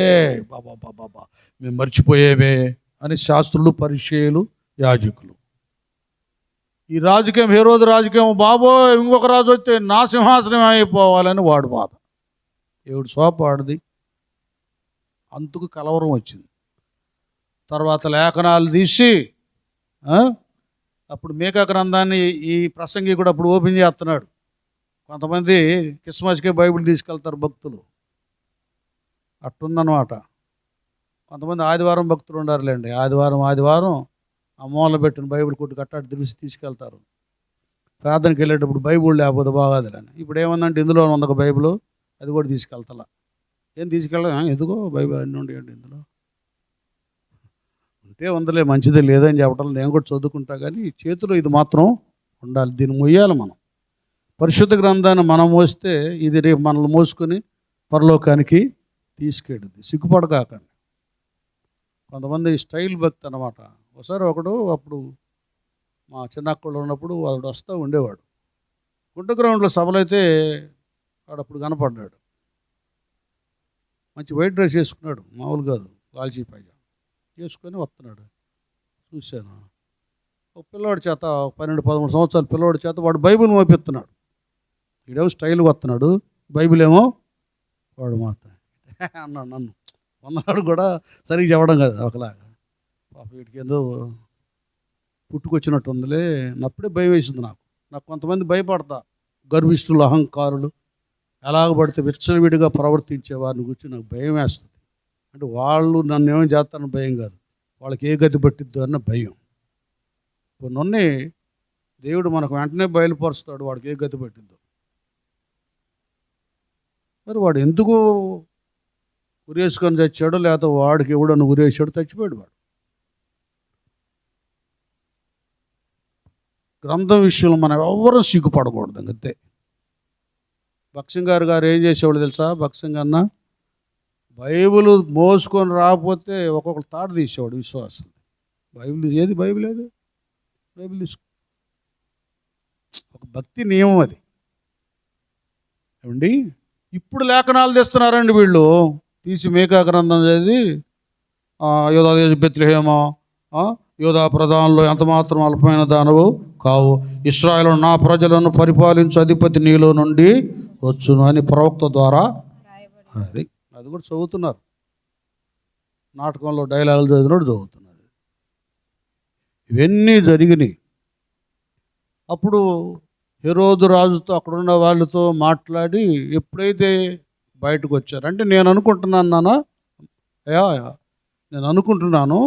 బాబా బాబా మేము మర్చిపోయేమే అని శాస్త్రులు, పరిచయులు, యాజకులు. ఈ రాజకీయం, హెరోదు రాజకీయం, బాబోయ్ ఇంకొక రాజు వస్తే నా సింహాసనం అయిపోవాలని వాడు బాధ. ఏడు సోపాడిది, అందుకు కలవరం వచ్చింది. తర్వాత లేఖనాలు తీసి అప్పుడు మీకా గ్రంథాన్ని ఈ ప్రసంగి కూడా అప్పుడు ఓపెన్ చేస్తున్నాడు. కొంతమంది క్రిస్మస్కే బైబిల్ తీసుకెళ్తారు భక్తులు, అట్టుందన్నమాట. కొంతమంది ఆదివారం భక్తులు ఉండారులేండి, ఆదివారం ఆ మూల పెట్టిన బైబిల్ కొట్టు కట్టాడు తిరిగి తీసుకెళ్తారు. ప్రార్థనకి వెళ్ళేటప్పుడు బైబిల్ లేకపోతే బాగాదులని. ఇప్పుడు ఏమందంటే ఇందులో ఉంది ఒక బైబిల్, అది కూడా తీసుకెళ్తా. ఏం తీసుకెళ్ళడం, ఎందుకో బైబిల్ అన్నీ ఉండేయండి ఇందులో ఉంటే ఉందలే, మంచిదే లేదని చెప్పడం, నేను కూడా చదువుకుంటా, కానీ చేతిలో ఇది మాత్రం ఉండాలి, దీన్ని మొయ్యాలి మనం. పరిశుద్ధ గ్రంథాన్ని మనం మోస్తే ఇది రేపు మనల్ని మోసుకొని పరలోకానికి తీసుకెళ్ళింది. సిగ్గుపడకాకండి. కొంతమంది స్టైల్ భక్తి అన్నమాట. ఒకసారి అప్పుడు మా చిన్నక్కళ్ళు ఉన్నప్పుడు వాడు వస్తూ ఉండేవాడు. గుంట గ్రౌండ్లో సభలైతే వాడు కనపడ్డాడు. మంచి వైట్ డ్రెస్ వేసుకున్నాడు, మామూలు కాదు, కాల్చీ పైజా వేసుకొని వస్తున్నాడు. చూశాను ఒక పిల్లవాడి చేత, 12-13 సంవత్సరాల పిల్లవాడి చేత వాడు బైబిల్ మోపిస్తున్నాడు. వీడేమో స్టైల్గా వస్తున్నాడు, బైబిల్ ఏమో వాడు మాత్రం అన్నాడు. నన్ను వందనాడు కూడా సరిగ్గా చెప్పడం కదా ఒకలాగా. పాప వీటికి ఏదో పుట్టుకొచ్చినట్టుందిలే. అప్పుడే భయం వేసింది నాకు కొంతమంది భయపడతా, గర్విష్ఠులు, అహంకారులు, ఎలాగ పడితే విచ్చలవిడిగా ప్రవర్తించే వారిని గురించి నాకు భయం వేస్తుంది. అంటే వాళ్ళు నన్ను ఏమేం చేస్తారని భయం కాదు, వాళ్ళకి ఏ గతి పట్టిద్దు అన్న భయం. కొన్ని దేవుడు మనకు వెంటనే బయలుపరుస్తాడు వాడికి ఏ గతి పట్టిద్దో. మరి వాడు ఎందుకు ఉరేసుకొని చచ్చాడో, లేకపోతే వాడికి ఎవడన్నా ఉరేసాడు, చచ్చిపోయాడు వాడు. గ్రంథం విషయంలో మనం ఎవరూ సిగ్గుపడకూడదు అంతే. భక్సింగారు గారు ఏం చేసేవాడు తెలుసా? భక్సింగన్న బైబిల్ మోసుకొని రాకపోతే ఒక్కొక్కరు తాడు తీసేవాడు విశ్వాసం. బైబిల్ ఏది బైబిల్ తీసుకో. ఒక భక్తి నియమం అది. ఏమండి, ఇప్పుడు లేఖనాలు తెస్తున్నారండి వీళ్ళు, తీసి మీకా గ్రంథం చదివి యోధా బెత్లెహేమా, యోధా ప్రధానంలో ఎంత మాత్రం అల్పమైన దానవు కావు, ఇశ్రాయేలు నా ప్రజలను పరిపాలించు అధిపతి నీలో నుండి వచ్చును అని ప్రవక్త ద్వారా అది కూడా చదువుతున్నారు. నాటకంలో డైలాగులు చదివినట్టు చదువుతున్నారు. ఇవన్నీ జరిగినాయి. అప్పుడు హెరోదు రాజుతో అక్కడున్న వాళ్ళతో మాట్లాడి ఎప్పుడైతే బయటకు వచ్చారు, అంటే నేను అనుకుంటున్నాను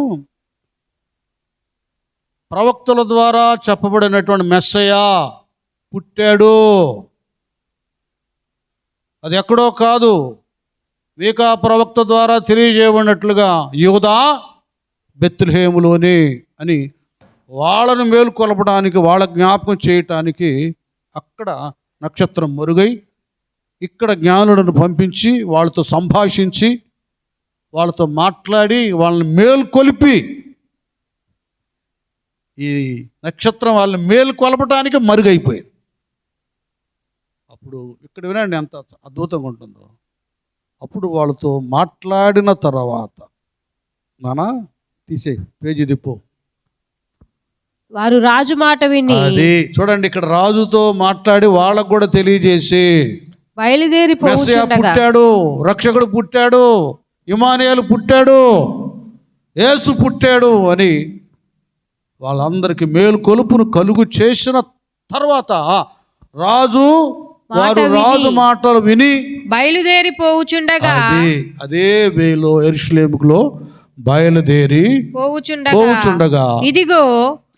ప్రవక్తల ద్వారా చెప్పబడినటువంటి మెస్సయా పుట్టాడు. అది ఎక్కడో కాదు, మీకా ప్రవక్త ద్వారా తెలియజేయబడినట్లుగా యూదా బెత్లెహేములోని అని వాళ్ళను మేలుకొలపడానికి, వాళ్ళ జ్ఞాపకం చేయటానికి అక్కడ నక్షత్రం మరుగై ఇక్కడ జ్ఞానులను పంపించి వాళ్ళతో సంభాషించి వాళ్ళతో మాట్లాడి వాళ్ళని మేల్కొలిపి, ఈ నక్షత్రం వాళ్ళని మేల్కొలపటానికి మరుగైపోయింది. అప్పుడు ఇక్కడ వినండి ఎంత అద్భుతంగా ఉంటుందో. అప్పుడు వాళ్ళతో మాట్లాడిన తర్వాత, నానా తీసే పేజీ దిప్పు, వారు రాజు మాట విని, అది చూడండి, ఇక్కడ రాజుతో మాట్లాడి వాళ్ళకు కూడా తెలియజేసి బయలుదేరి మెస్సయా పుట్టాడు, రక్షకుడు పుట్టాడు, ఇమానుయేలు పుట్టాడు, యేసు పుట్టాడు అని వాళ్ళందరికీ మేలుకొలుపును కలుగు చేసిన తర్వాత రాజు రాజు మాటలు విని బయలుదేరి పోవుచుండగా, అదే వేలో యెరూషలేములో బయలుదేరి పోవుచుండగా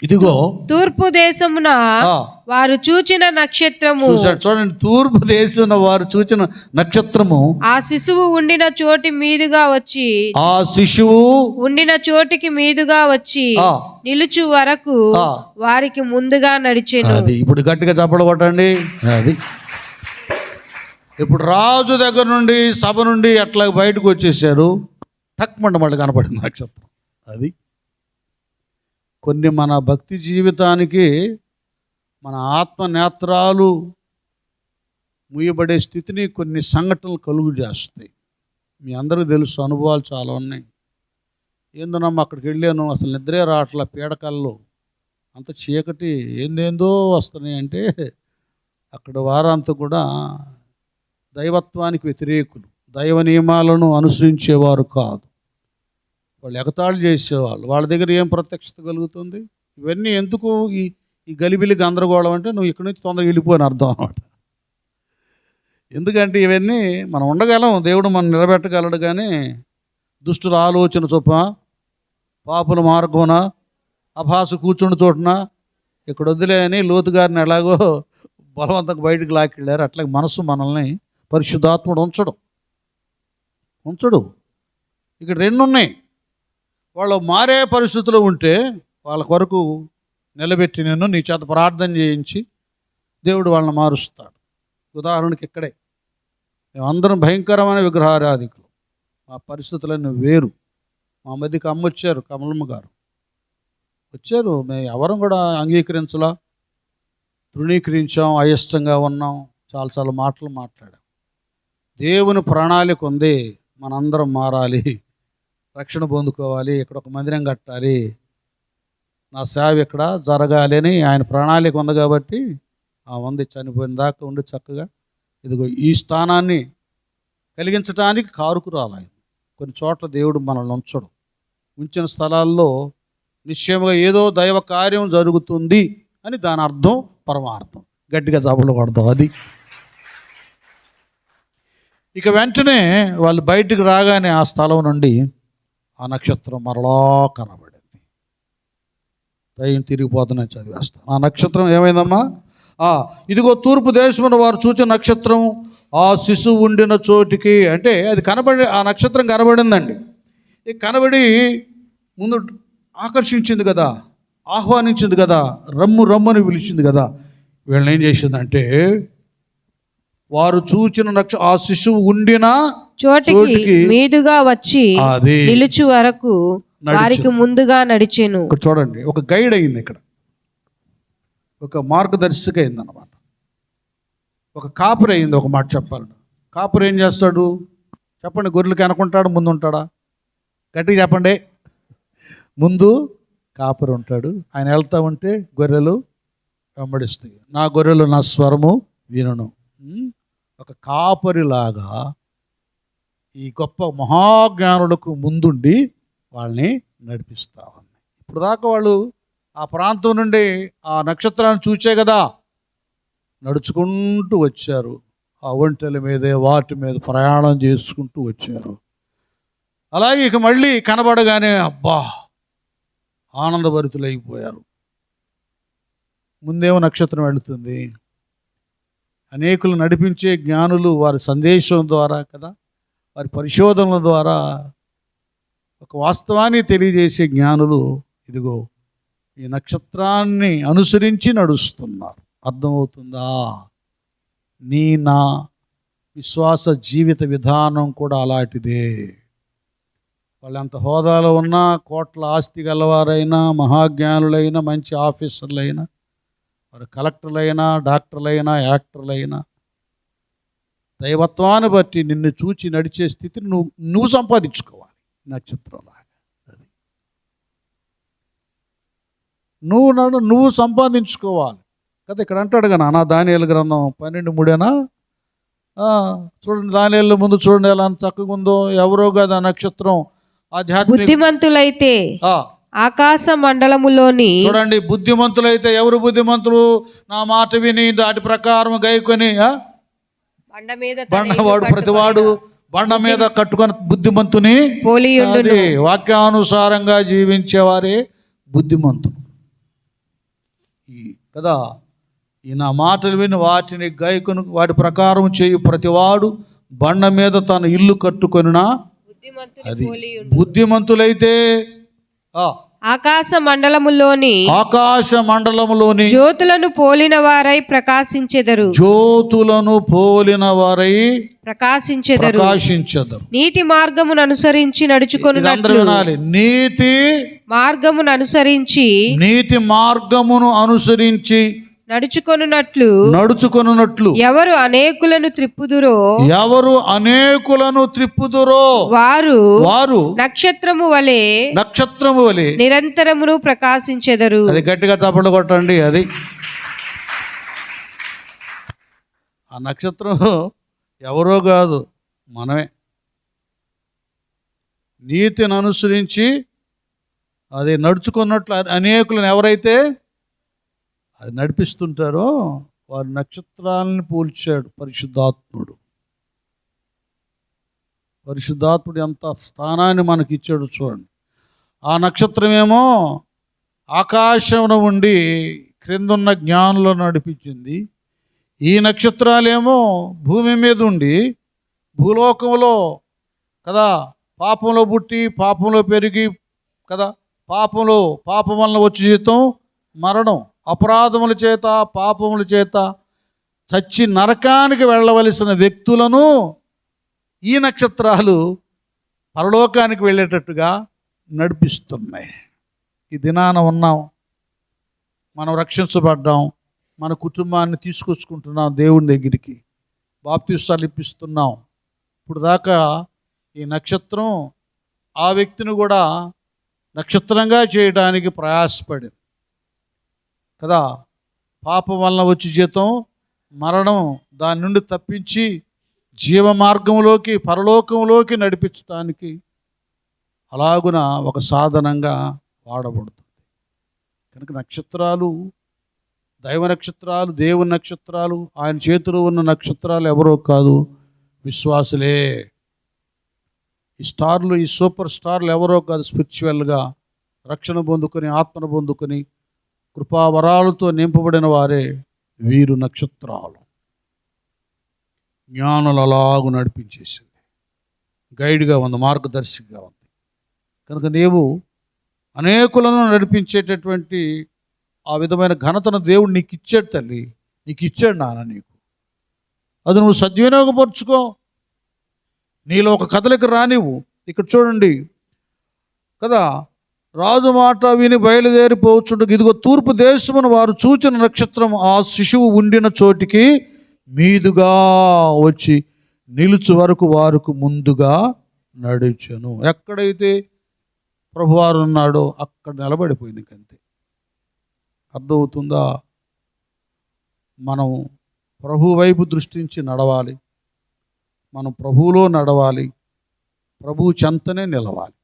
ఇదిగో తూర్పు దేశమున వారు చూచిన నక్షత్రము. చూడండి, తూర్పు దేశమున వారు చూచిన నక్షత్రము ఆ శిశువు ఉండిన చోటి మీదుగా వచ్చి నిలుచు వరకు వారికి ముందుగా నడిచెను. అది ఇప్పుడు గట్టిగా చప్పట్లు కొట్టండి. అది ఇప్పుడు రాజు దగ్గర నుండి సభ నుండి అట్లా బయటకు వచ్చేసారు. టక్మంట మళ్ళీ కనపడింది నక్షత్రం. అది కొన్ని మన భక్తి జీవితానికి మన ఆత్మ నేత్రాలు మూయబడే స్థితిని కొన్ని సంఘటనలు కలుగు చేస్తాయి. మీ అందరికీ తెలుసు, అనుభవాలు చాలా ఉన్నాయి. ఏందోనమ్మా అక్కడికి వెళ్ళాను, అసలు నిద్రే రావట్ల, పీడకల్లో అంత చీకటి, ఏందేందో వస్తున్నాయి అంటే అక్కడ వారంతా కూడా దైవత్వానికి వ్యతిరేకులు, దైవ నియమాలను అనుసరించేవారు కాదు. వాళ్ళు ఎగతాళి చేసేవాళ్ళు. వాళ్ళ దగ్గర ఏం ప్రత్యక్షత కలుగుతుంది? ఇవన్నీ ఎందుకు ఈ గలిబిలి గందరగోళం అంటే నువ్వు ఇక్కడి నుంచి తొందరగా వెళ్ళిపోయిన అర్థం అన్నమాట. ఎందుకంటే ఇవన్నీ మనం ఉండగలం, దేవుడు మనం నిలబెట్టగలడు. కానీ దుష్టుల ఆలోచన చొప్పున, పాపుల మార్గమున, అభాస కూర్చుండి చోటున ఇక్కడ వద్దులే అని లోతు గారిని ఎలాగో బలవంతంగా బయటకు లాక్కెళ్ళారు. అట్లాగే మనసు మనల్ని పరిశుద్ధాత్ముడు ఉంచడు. ఇక్కడ రెండు ఉన్నాయి. వాళ్ళు మారే పరిస్థితుల్లో ఉంటే వాళ్ళ కొరకు నిలబెట్టి నేను నీ చేత ప్రార్థన చేయించి దేవుడు వాళ్ళని మారుస్తాడు. ఉదాహరణకి ఇక్కడే మేమందరం భయంకరమైన విగ్రహారాధికులు. మా పరిస్థితులన్నీ వేరు. మా మధ్యకి అమ్మ వచ్చారు, కమలమ్మ గారు వచ్చారు. మేము ఎవరం కూడా అంగీకరించలా, తృణీకరించాం, అయిష్టంగా ఉన్నాం, చాలా మాటలు మాట్లాడాం. దేవుని ప్రణాళిక ఉంది, మనందరం మారాలి, రక్షణ పొందుకోవాలి, ఇక్కడ ఒక మందిరం కట్టాలి, నా సేవ ఇక్కడ జరగాలి అని ఆయన ప్రణాళిక ఉంది. కాబట్టి ఉంది, చనిపోయిన దాకా ఉండి చక్కగా ఇదిగో ఈ స్థానాన్ని కలిగించడానికి కారుకురాలి. కొన్ని చోట్ల దేవుడు మనల్ని ఉంచిన స్థలాల్లో నిశ్చయముగా ఏదో దైవ కార్యం జరుగుతుంది అని దాని అర్థం, పరమార్థం. గట్టిగా చప్పట్లు కొడతాం. అది ఇక వెంటనే వాళ్ళు బయటికి రాగానే ఆ స్థలం నుండి ఆ నక్షత్రం మరలా కనబడింది. దయ్యం తిరిగిపోతుందని చదివేస్తాను. ఆ నక్షత్రం ఏమైందమ్మా? ఇదిగో తూర్పు దేశమున వారు చూచిన నక్షత్రం ఆ శిశువు ఉండిన చోటికి, అంటే అది ఆ నక్షత్రం కనబడిందండి. ఇది కనబడి ముందు ఆకర్షించింది కదా, ఆహ్వానించింది కదా, రమ్మని పిలిచింది కదా. వీళ్ళని ఏం చేసిందంటే వారు చూచిన ఆ శిశువు ఉండిన చోటికి మీదుగా వచ్చి నిలుచు వరకు వారికి ముందుగా నడిచెను. చూడండి, ఒక గైడ్ అయింది ఇక్కడ, ఒక మార్గదర్శక అయింది అన్నమాట, ఒక కాపరి అయింది. ఒక మాట చెప్పాలండి, కాపరి ఏం చేస్తాడు చెప్పండి? గొర్రెలకి అనుకుంటాడు, ముందు ఉంటాడా? గట్టిగా చెప్పండి. ముందు కాపరి ఉంటాడు, ఆయన వెళ్తా ఉంటే గొర్రెలు వెంబడిస్తాయి. నా గొర్రెలు నా స్వరము వినును. ఒక కాపరిలాగా ఈ గొప్ప మహాజ్ఞానులకు ముందుండి వాళ్ళని నడిపిస్తా ఉంది. ఇప్పుడు దాకా వాళ్ళు ఆ ప్రాంతం నుండి ఆ నక్షత్రాన్ని చూచే కదా నడుచుకుంటూ వచ్చారు. ఆ ఒంటెల మీదే వాటి మీద ప్రయాణం చేసుకుంటూ వచ్చారు. అలాగే ఇక మళ్ళీ కనబడగానే అబ్బా ఆనందభరితులైపోయారు. ముందేమో నక్షత్రం వెళుతుంది, అనేకులు నడిపించే జ్ఞానులు వారి సందేశం ద్వారా కదా, వారి పరిశోధనల ద్వారా ఒక వాస్తవాన్ని తెలియజేసే జ్ఞానులు ఇదిగో ఈ నక్షత్రాన్ని అనుసరించి నడుస్తున్నారు. అర్థమవుతుందా? నా విశ్వాస జీవిత విధానం కూడా అలాంటిదే. వాళ్ళు ఎంత హోదాలో ఉన్నా, కోట్ల ఆస్తి గలవారైనా, మహాజ్ఞానులైనా, మంచి ఆఫీసర్లైనా, వారు కలెక్టర్లైనా, డాక్టర్లైనా, యాక్టర్లైనా, దైవత్వాన్ని బట్టి నిన్ను చూచి నడిచే స్థితిని నువ్వు సంపాదించుకోవాలి. నక్షత్రంలాగా అది నువ్వు సంపాదించుకోవాలి కదా. ఇక్కడ అంటాడు కదా నా దానియేలు గ్రంథం 12:3 చూడండి, దానియేలు ముందు చూడండి ఎలా చక్కగా ఉందో. ఎవరో కదా నక్షత్రం ఆధ్యాత్మిక బుద్ధిమంతులైతే ఆకాశ మండలములోని చూడండి, బుద్ధిమంతులైతే ఎవరు బుద్ధిమంతులు? నా మాట విని దాటి ప్రకారం గైకొని బండ మీద బండవాడు ప్రతివాడు బండ మీద కట్టుకొని బుద్ధిమంతుని పోలియుండును. అది వాక్యానుసారంగా జీవించేవారే బుద్ధిమంతులు. కదా, ఈ నా మాటలు విని వాటిని గైకొని వాటి ప్రకారం చేయు ప్రతివాడు బండ మీద తన ఇల్లు కట్టుకొనినా అది బుద్ధిమంతులైతే ఆకాశ మండలములోని జ్యోతులను పోలిన వారై ప్రకాశించెదరు. ప్రకాశించెదరు. నీతి మార్గమును అనుసరించి నడుచుకొనున్నట్లు నీతి మార్గమును అనుసరించి నడుచుకొనున్నట్లు ఎవరు అనేకులను త్రిప్పుదురో వారు నక్షత్రము వలె నిరంతరమును ప్రకాశించెదరు. అది గట్టిగా చప్పట్లు కొట్టండి. అది ఆ నక్షత్రం ఎవరో కాదు, మనమే. నీతిని అనుసరించి అది నడుచుకున్నట్లు అనేకులను ఎవరైతే అది నడిపిస్తుంటారో వారి నక్షత్రాలను పోల్చాడు పరిశుద్ధాత్ముడు ఎంత స్థానాన్ని మనకి ఇచ్చాడు చూడండి. ఆ నక్షత్రమేమో ఆకాశం ఉండి క్రిందున్న జ్ఞానులను నడిపించింది. ఈ నక్షత్రాలేమో భూమి మీద ఉండి భూలోకంలో కదా పాపంలో పుట్టి పాపంలో పెరిగి కదా పాపం వలన వచ్చే జీతం మరణం, అపరాధముల చేత పాపముల చేత చచ్చి నరకానికి వెళ్ళవలసిన వ్యక్తులను ఈ నక్షత్రాలు పరలోకానికి వెళ్ళేటట్టుగా నడిపిస్తున్నాయి. ఈ దినాన ఉన్నాం, మనం రక్షించబడ్డాం, మన కుటుంబాన్ని తీసుకొచ్చుకుంటున్నాం దేవుని దగ్గరికి, బాప్తిసాలు ఇప్పిస్తున్నాం. ఇప్పుడు దాకా ఈ నక్షత్రం ఆ వ్యక్తిని కూడా నక్షత్రంగా చేయడానికి ప్రయాసపడింది కదా. పాపం వలన వచ్చి జీతం మరణం, దాని నుండి తప్పించి జీవ మార్గంలోకి పరలోకంలోకి నడిపించడానికి అలాగున ఒక సాధనంగా వాడబడుతుంది. కనుక నక్షత్రాలు దైవ నక్షత్రాలు, దేవుని నక్షత్రాలు, ఆయన చేతిలో ఉన్న నక్షత్రాలు ఎవరో కాదు, విశ్వాసులే. ఈ స్టార్లు, ఈ సూపర్ స్టార్లు ఎవరో కాదు, స్పిరిచువల్గా రక్షణ పొందుకొని ఆత్మను పొందుకొని కృపావరాలతో నింపబడిన వారే వీరు నక్షత్రాలు. జ్ఞానులు అలాగు నడిపించేసింది, గైడ్గా ఉంది, మార్గదర్శిగా ఉంది. కనుక నీవు అనేకులను నడిపించేటటువంటి ఆ విధమైన ఘనతను దేవుడు నీకు ఇచ్చాడు తల్లి, నీకు ఇచ్చాడు నాన్న. నీకు అది నువ్వు సద్వినియోగపరుచుకో. నీలో ఒక కదలిక రానివ్వు. ఇక్కడ చూడండి కదా, రాజు మాట విని బయలుదేరిపోవచ్చుండగా ఇదిగో తూర్పు దేశమును వారు చూచిన నక్షత్రం ఆ శిశువు ఉండిన చోటికి మీదుగా వచ్చి నిలుచు వరకు వారికి ముందుగా నడిచెను. ఎక్కడైతే ప్రభువారు ఉన్నాడో అక్కడ నిలబడిపోయింది. అంతే. అర్థమవుతుందా? మనం ప్రభు వైపు దృష్టించి నడవాలి, మనం ప్రభువులో నడవాలి, ప్రభు చెంతనే నిలవాలి.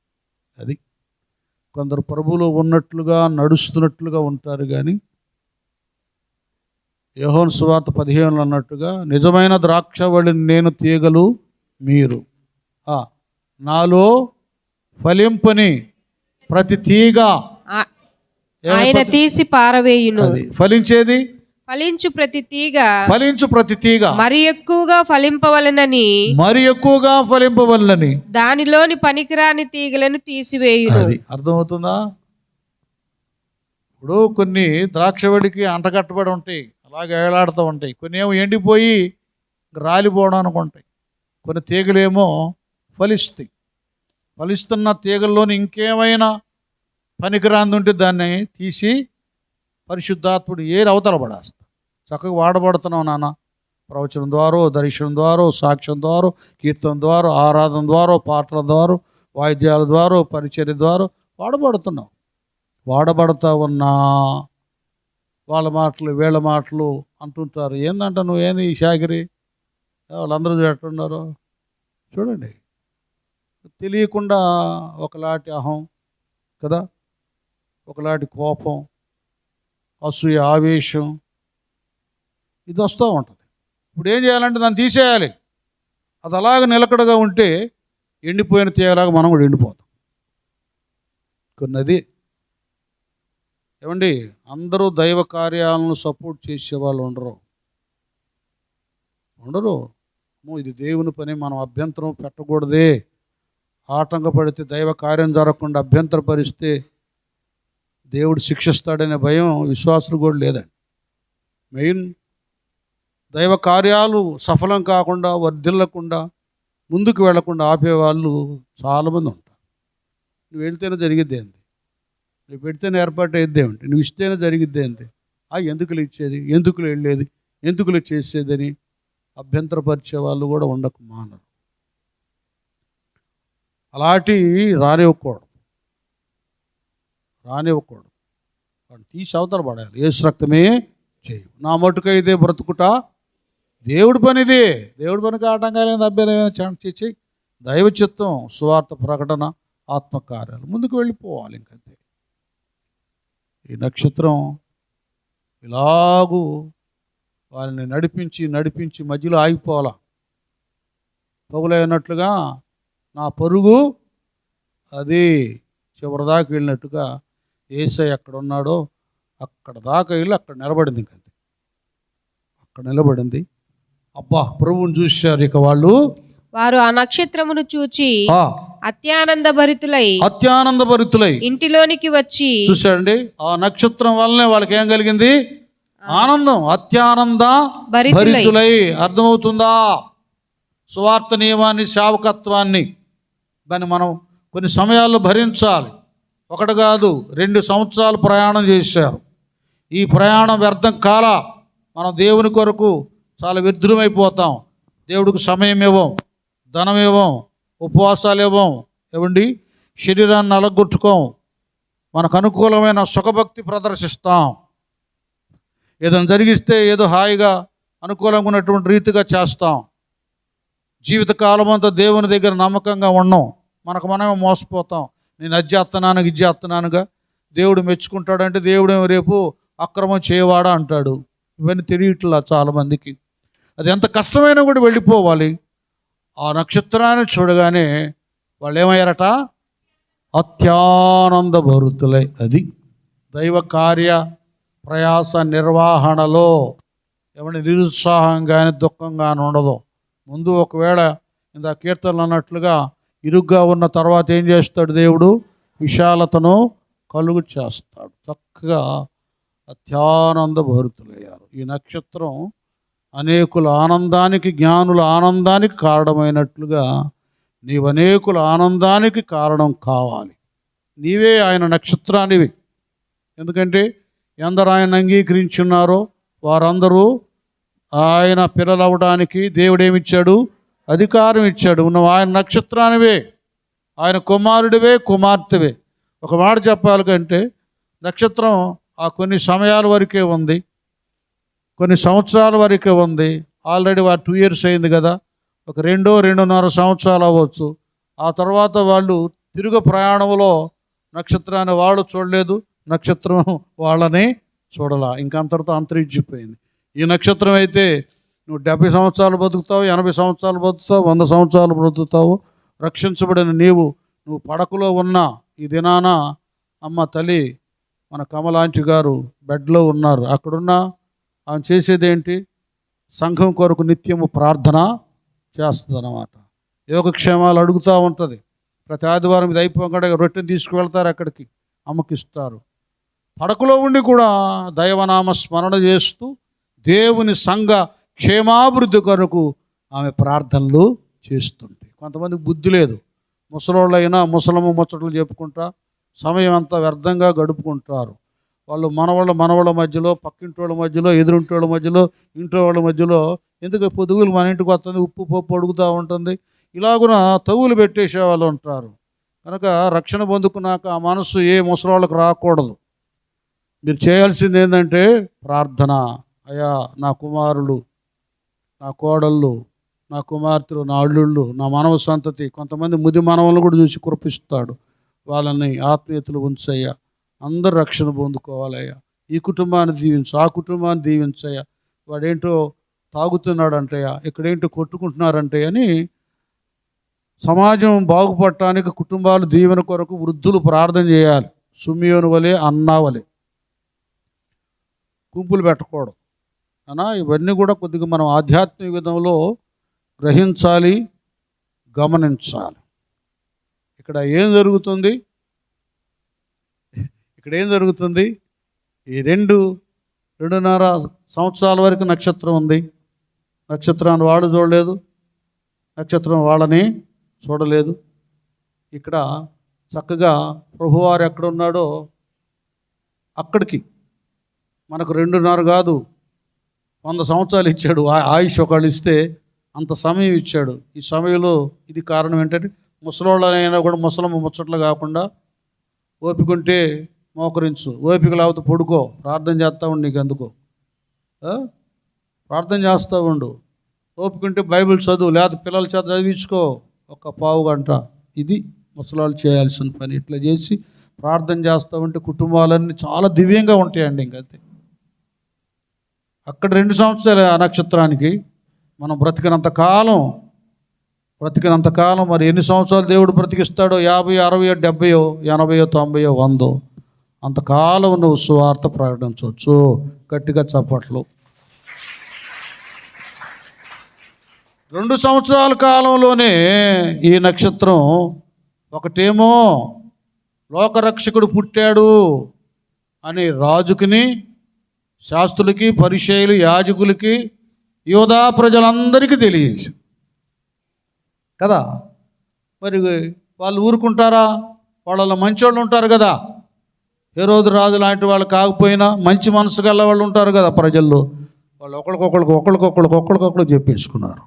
అది కొందరు ప్రభువులో ఉన్నట్లుగా నడుస్తున్నట్లుగా ఉంటారు, కానీ యోహాను సువార్త 15 అన్నట్టుగా నిజమైన ద్రాక్షవల్లిని నేను, తీగలు మీరు. నాలో ఫలింపని ప్రతి తీగ ఆయన తీసి పారవేయును. ఫలించేది ఫలించు ప్రతి తీగ మరి ఎక్కువగా ఫలింపవలనని దానిలోని పనికిరాని తీగలను తీసివేయును. అది అర్థమవుతుందా? ఇప్పుడు కొన్ని ద్రాక్షవడికి అంటగట్టబడి ఉంటాయి, అలాగే ఏలాడుతూ ఉంటాయి. కొన్ని ఏమో ఎండిపోయి రాలిపోవడానికి ఉంటాయి. కొన్ని తీగలేమో ఫలిస్తాయి. ఫలిస్తున్న తీగల్లోని ఇంకేమైనా పనికిరాంది ఉంటే దాన్ని తీసి పరిశుద్ధాత్ముడు ఏరి అవతల పడేస్తా. చక్కగా వాడబడుతున్నావు నాన్న. ప్రవచనం ద్వారా, దర్శనం ద్వారా, సాక్ష్యం ద్వారా, కీర్తన ద్వారా, ఆరాధన ద్వారా, పాటల ద్వారా, వాయిద్యాల ద్వారా, పరిచర్య ద్వారా వాడబడుతున్నావు. వాడబడతా ఉన్నా వాళ్ళ మాటలు వీళ్ళ మాటలు అంటుంటారు. ఏందంట నువ్వేంది ఈ షాగిరి, వాళ్ళందరూ ఎట్టున్నారు చూడండి. తెలియకుండా ఒకలాంటి అహం కదా, ఒకలాంటి కోపం, అసూయ, ఆవేశం ఇది వస్తూ ఉంటుంది. ఇప్పుడు ఏం చేయాలంటే దాన్ని తీసేయాలి. అది అలాగ నిలకడగా ఉంటే ఎండిపోయిన తీగలాగా మనం కూడా ఎండిపోతాం. కొన్నది ఏమండి, అందరూ దైవ కార్యాలను సపోర్ట్ చేసేవాళ్ళు ఉండరు. ఇది దేవుని పని, మనం అభ్యంతరం పెట్టకూడదే. ఆటంకపడితే దైవ కార్యం జరగకుండా అభ్యంతరపరిస్తే దేవుడు శిక్షిస్తాడనే భయం విశ్వాసులు కూడా లేదండి. మెయిన్ దైవ కార్యాలు సఫలం కాకుండా, వర్ధిల్లకుండా, ముందుకు వెళ్లకుండా ఆపేవాళ్ళు చాలామంది ఉంటారు. నువ్వు వెళ్తేనే జరిగిద్ది ఏంటి, నువ్వు పెడితేనే ఏర్పాటు అయ్యిద్ది ఏమిటి, నువ్వు ఇస్తేనే జరిగిద్ది ఏంటి, ఎందుకులు ఇచ్చేది, ఎందుకులు వెళ్ళేది, ఎందుకులు చేసేదని అభ్యంతరపరిచే వాళ్ళు కూడా ఉండక మానరు. అలాంటి రానివ్వకూడదు. వాడిని తీసి అవతల పడాలి. యేసు రక్తమే చేయి. నా మటుకైతే బ్రతుకుట దేవుడి పనిది. దేవుడి పనికి ఆటంకాలేని అభ్యర్థం చేసి దైవ చిత్తం, సువార్త ప్రకటన, ఆత్మకార్యాలు ముందుకు వెళ్ళిపోవాలి. ఇంకంతే. ఈ నక్షత్రం ఇలాగూ వారిని నడిపించి మధ్యలో ఆగిపోవాలా. పౌలైనట్లుగా నా పరుగు అది చివరిదాకా వెళ్ళినట్టుగా యేసయ్య ఎక్కడ ఉన్నాడో అక్కడ దాకా వెళ్ళి అక్కడ నిలబడింది. ఇంకంతే, అక్కడ నిలబడింది. అబ్బా, ప్రభువుని చూశారు. ఇక వారు ఆ నక్షత్రమును చూచి అత్యానంద భరితులై ఇంటిలోనికి వచ్చి చూశారండి. ఆ నక్షత్రం వల్లనే వాళ్ళకి ఏం కలిగింది? ఆనందం. అత్యానంద భరితులై. అర్థమవుతుందా? సువార్త నియమాన్ని, సేవకత్వాన్ని దాన్ని మనం కొన్ని సమయాల్లో భరించాలి. 1 కాదు 2 సంవత్సరాలు ప్రయాణం చేశారు. ఈ ప్రయాణం వ్యర్థం కాల. మనం దేవుని కొరకు చాలా వ్యర్థమైపోతాం. దేవుడికి సమయం ఇవ్వం, ధనం ఇవ్వం, ఉపవాసాలు ఇవ్వం, ఏమండి, శరీరాన్ని నలగొట్టుకోం, మనకు అనుకూలమైన సుఖభక్తి ప్రదర్శిస్తాం. ఏదైనా జరిగిస్తే ఏదో హాయిగా అనుకూలంగా ఉన్నటువంటి రీతిగా చేస్తాం. జీవితకాలం అంతా దేవుని దగ్గర నమ్మకంగా ఉన్నాం. మనకు మనమే మోసపోతాం. నేను అది చేస్తున్నానుగా దేవుడు మెచ్చుకుంటాడంటే దేవుడేమో రేపు అక్రమం చేయవాడా అంటాడు. ఇవన్నీ తెలియట్లా చాలామందికి. అది ఎంత కష్టమైనా కూడా వెళ్ళిపోవాలి. ఆ నక్షత్రాన్ని చూడగానే వాళ్ళు ఏమయ్యారట? అత్యానంద భరితులై. అది దైవ కార్య ప్రయాస నిర్వహణలో ఏమన్నా నిరుత్సాహం కానీ దుఃఖం కానీ ఉండదు. ముందు ఒకవేళ ఇంత కీర్తనలు అన్నట్లుగా ఇరుగ్గా ఉన్న తర్వాత ఏం చేస్తాడు? దేవుడు విశాలతను కలుగు చేస్తాడు. చక్కగా అత్యానంద భరితులయ్యారు. ఈ నక్షత్రం అనేకుల ఆనందానికి, జ్ఞానుల ఆనందానికి కారణమైనట్లుగా నీవు అనేకుల ఆనందానికి కారణం కావాలి. నీవే ఆయన నక్షత్రానివి. ఎందుకంటే ఎందరు ఆయన అంగీకరించున్నారో వారందరూ ఆయన పిల్లలు అవ్వడానికి దేవుడేమిచ్చాడు? అధికారం ఇచ్చాడు. నువ్వు ఆయన నక్షత్రానివే, ఆయన కుమారుడివే, కుమార్తెవే. ఒక మాట చెప్పాలి కంటే నక్షత్రం ఆ కొన్ని సమయాల వరకే ఉంది, కొన్ని సంవత్సరాల వరకే ఉంది. ఆల్రెడీ 2 years అయింది కదా, ఒక 2.5 సంవత్సరాలు అవ్వచ్చు. ఆ తర్వాత వాళ్ళు తిరుగు ప్రయాణంలో నక్షత్రాన్ని వాళ్ళు చూడలేదు, నక్షత్రం వాళ్ళని చూడాల. ఇంకంతటితో అంతరించిపోయింది. ఈ నక్షత్రం అయితే నువ్వు 70 సంవత్సరాలు బతుకుతావు, 80 సంవత్సరాలు బతుకుతావు, 100 సంవత్సరాలు బ్రతుకుతావు. రక్షించబడిన నువ్వు పడకలో ఉన్న ఈ దినాన అమ్మ తల్లి మన కమలాంటి గారు బెడ్లో ఉన్నారు. అక్కడున్న ఆమె చేసేదేంటి? సంఘం కొరకు నిత్యము ప్రార్థన చేస్తుంది అన్నమాట. యోగక్షేమాలు అడుగుతూ ఉంటుంది. ప్రతి ఆదివారం ఇది అయిపోగానే రొట్టెని తీసుకువెళ్తారు, అక్కడికి అమ్మకి ఇస్తారు. పడకలో ఉండి కూడా దైవనామ స్మరణ చేస్తూ దేవుని సంఘ క్షేమాభివృద్ధి కొరకు ఆమె ప్రార్థనలు చేస్తుంటే, కొంతమందికి బుద్ధి లేదు. ముసలోళ్ళైనా ముసలమ్మ ముచ్చట్లు చెప్పుకుంటా సమయం అంతా వ్యర్థంగా గడుపుకుంటారు. వాళ్ళు మనవాళ్ళ మధ్యలో, పక్కింటి వాళ్ళ మధ్యలో, ఎదురింటి వాళ్ళ మధ్యలో, ఇంట్లో వాళ్ళ మధ్యలో ఎందుకు పొదుగులు మన ఇంటికి వస్తుంది, ఉప్పు పప్పు అడుగుతూ ఉంటుంది. ఇలాగున తగులు పెట్టేసే వాళ్ళు ఉంటారు. కనుక రక్షణ పొందుకున్నాక ఆ మనసు ఏ ముసలోళ్ళకి రాకూడదు. మీరు చేయాల్సింది ఏంటంటే ప్రార్థన. అయ్యా, నా కుమారులు, నా కోడళ్ళు, నా కుమార్తెలు, నా అల్లుళ్ళు, నా మనవ సంతతి, కొంతమంది ముది మనవలను కూడా చూసి కురిపిస్తాడు. వాళ్ళని ఆత్మీయతలు ఉంచయ్యా, అందరు రక్షణ పొందుకోవాలయ్యా. ఈ కుటుంబాన్ని దీవించు, ఆ కుటుంబాన్ని దీవించయ్యా. వాడేంటో తాగుతున్నాడంటయ్యా, ఇక్కడేంటో కొట్టుకుంటున్నారంటే అని సమాజం బాగుపడటానికి కుటుంబాలు దీవెన కొరకు వృద్ధులు ప్రార్థన చేయాలి. సుమియోను వలె, అన్నా వలె గుంపులు పెట్టకూడదు అనా. ఇవన్నీ కూడా కొద్దిగా మనం ఆధ్యాత్మిక విధంలో గ్రహించాలి, గమనించాలి. ఇక్కడ ఏం జరుగుతుంది? ఈ 2.5 సంవత్సరాల వరకు నక్షత్రం ఉంది. నక్షత్రాన్ని వాడు చూడలేదు, నక్షత్రం వాళ్ళని చూడలేదు. ఇక్కడ చక్కగా ప్రభువారు ఎక్కడున్నాడో అక్కడికి మనకు 2.5 కాదు 100 సంవత్సరాలు ఇచ్చాడు. ఆయుష్ ఒకళ్ళు ఇస్తే అంత సమయం ఇచ్చాడు. ఈ సమయంలో ఇది కారణం ఏంటంటే ముసలోళ్ళనైనా కూడా ముసలమ్మ ముచ్చట్లు కాకుండా ఓపిక ఉంటే మోకరించు, ఓపిక లేకపోతే పడుకో, ప్రార్థన చేస్తూ ఉండు. నీకు ఎందుకో ప్రార్థన చేస్తూ ఉండు. ఓపిక ఉంటే బైబిల్ చదువు, లేకపోతే పిల్లల చేత చదివించుకో 1 పావు గంట. ఇది ముసలాళ్ళు చేయాల్సిన పని. ఇట్లా చేసి ప్రార్థన చేస్తూ ఉంటే కుటుంబాలన్నీ చాలా దివ్యంగా ఉంటాయండి. ఇంకంతే. అక్కడ 2 సంవత్సరాలు ఆ నక్షత్రానికి. మనం బ్రతికినంత కాలం మరి ఎన్ని సంవత్సరాలు దేవుడు బ్రతికిస్తాడో, 50, 60, 70, 80, 90, 100 అంతకాలం నువ్వు సువార్త ప్రకటించవచ్చు. గట్టిగా చప్పట్లు. 2 సంవత్సరాల కాలంలోనే ఈ నక్షత్రం ఒకటేమో లోకరక్షకుడు పుట్టాడు అని రాజుకిని, శాస్త్రులకి, పరిసయ్యులు, యాజకులకి, యూదా ప్రజలందరికీ తెలియజేసి కదా. మరి వాళ్ళు ఊరుకుంటారా? వాళ్ళలో మంచోళ్ళు ఉంటారు కదా. హెరోదు రాజు లాంటి వాళ్ళు కాకపోయినా మంచి మనసు గల వాళ్ళు ఉంటారు కదా ప్రజల్లో. వాళ్ళు ఒకళ్ళకొకళ్ళు చెప్పేసుకున్నారు.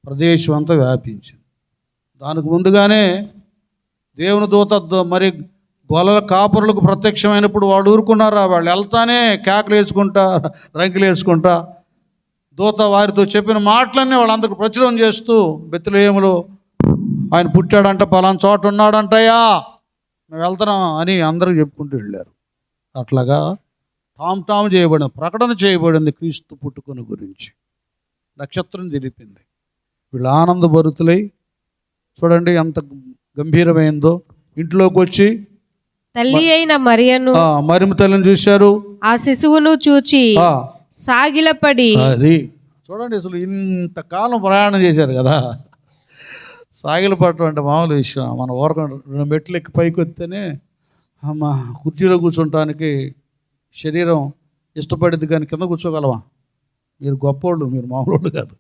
ప్రదేశం అంతా వ్యాపించింది. దానికి ముందుగానే దేవుని దూత మరి గొల్లల కాపురులకు ప్రత్యక్షమైనప్పుడు వాడు ఊరుకున్నారా? వాళ్ళు వెళ్తానే కేకలు వేసుకుంటా, రంకులు వేసుకుంటా దూత వారితో చెప్పిన మాటలన్నీ వాళ్ళందరికీ ప్రచురం చేస్తూ, బెత్లెహేములో ఆయన పుట్టాడంట, పలానా చోట ఉన్నాడంటయ్యా, మేము వెళ్తున్నాం అని అందరూ చెప్పుకుంటూ వెళ్ళారు. అట్లాగా టామ్ చేయబడింది, ప్రకటన చేయబడింది క్రీస్తు పుట్టుకొని గురించి. నక్షత్రం తెలిపింది. వీళ్ళు ఆనందభరితులై చూడండి ఎంత గంభీరమైందో. ఇంట్లోకి వచ్చి తల్లి అయిన మరియను, మరియమ్మ తల్లిని చూశారు. ఆ శిశువును చూచి సాగిలపడి. అది చూడండి, అసలు ఇంతకాలం ప్రయాణం చేశారు కదా. సాగిలపడటం అంటే మామూలు విషయం. మన ఊరక 2 మెట్లు ఎక్కి పైకి వస్తేనే కుర్చీలో కూర్చోటానికి శరీరం ఇష్టపడింది, కానీ కింద కూర్చోగలవా? మీరు గొప్పోళ్ళు, మీరు మామూలు కాదు.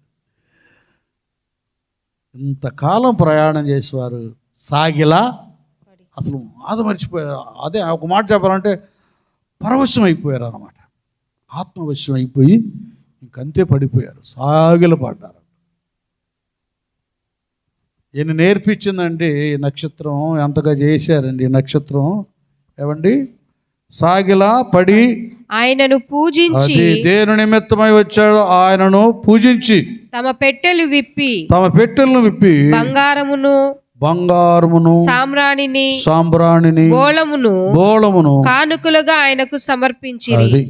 ఇంతకాలం ప్రయాణం చేసేవారు సాగిలా అసలు అది మర్చిపోయారు. అదే ఒక మాట చెప్పాలంటే పరవశం అయిపోయారు అన్నమాట. ఆత్మవశం అయిపోయి ఇంకంతే పడిపోయారు, సాగిల పడ్డారు. ఈయన నేర్పించిందండి ఈ నక్షత్రం. ఎంతగా చేశారండి ఈ నక్షత్రం. ఏమండి, సాగిలా పడి ఆయనను పూజించి, దేని నిమిత్తమై వచ్చాడో ఆయనను పూజించి, తమ పెట్టెలను విప్పి బంగారమును సాంబ్రాణిని బోళమును కానుకలుగా ఆయనకు సమర్పించి, అది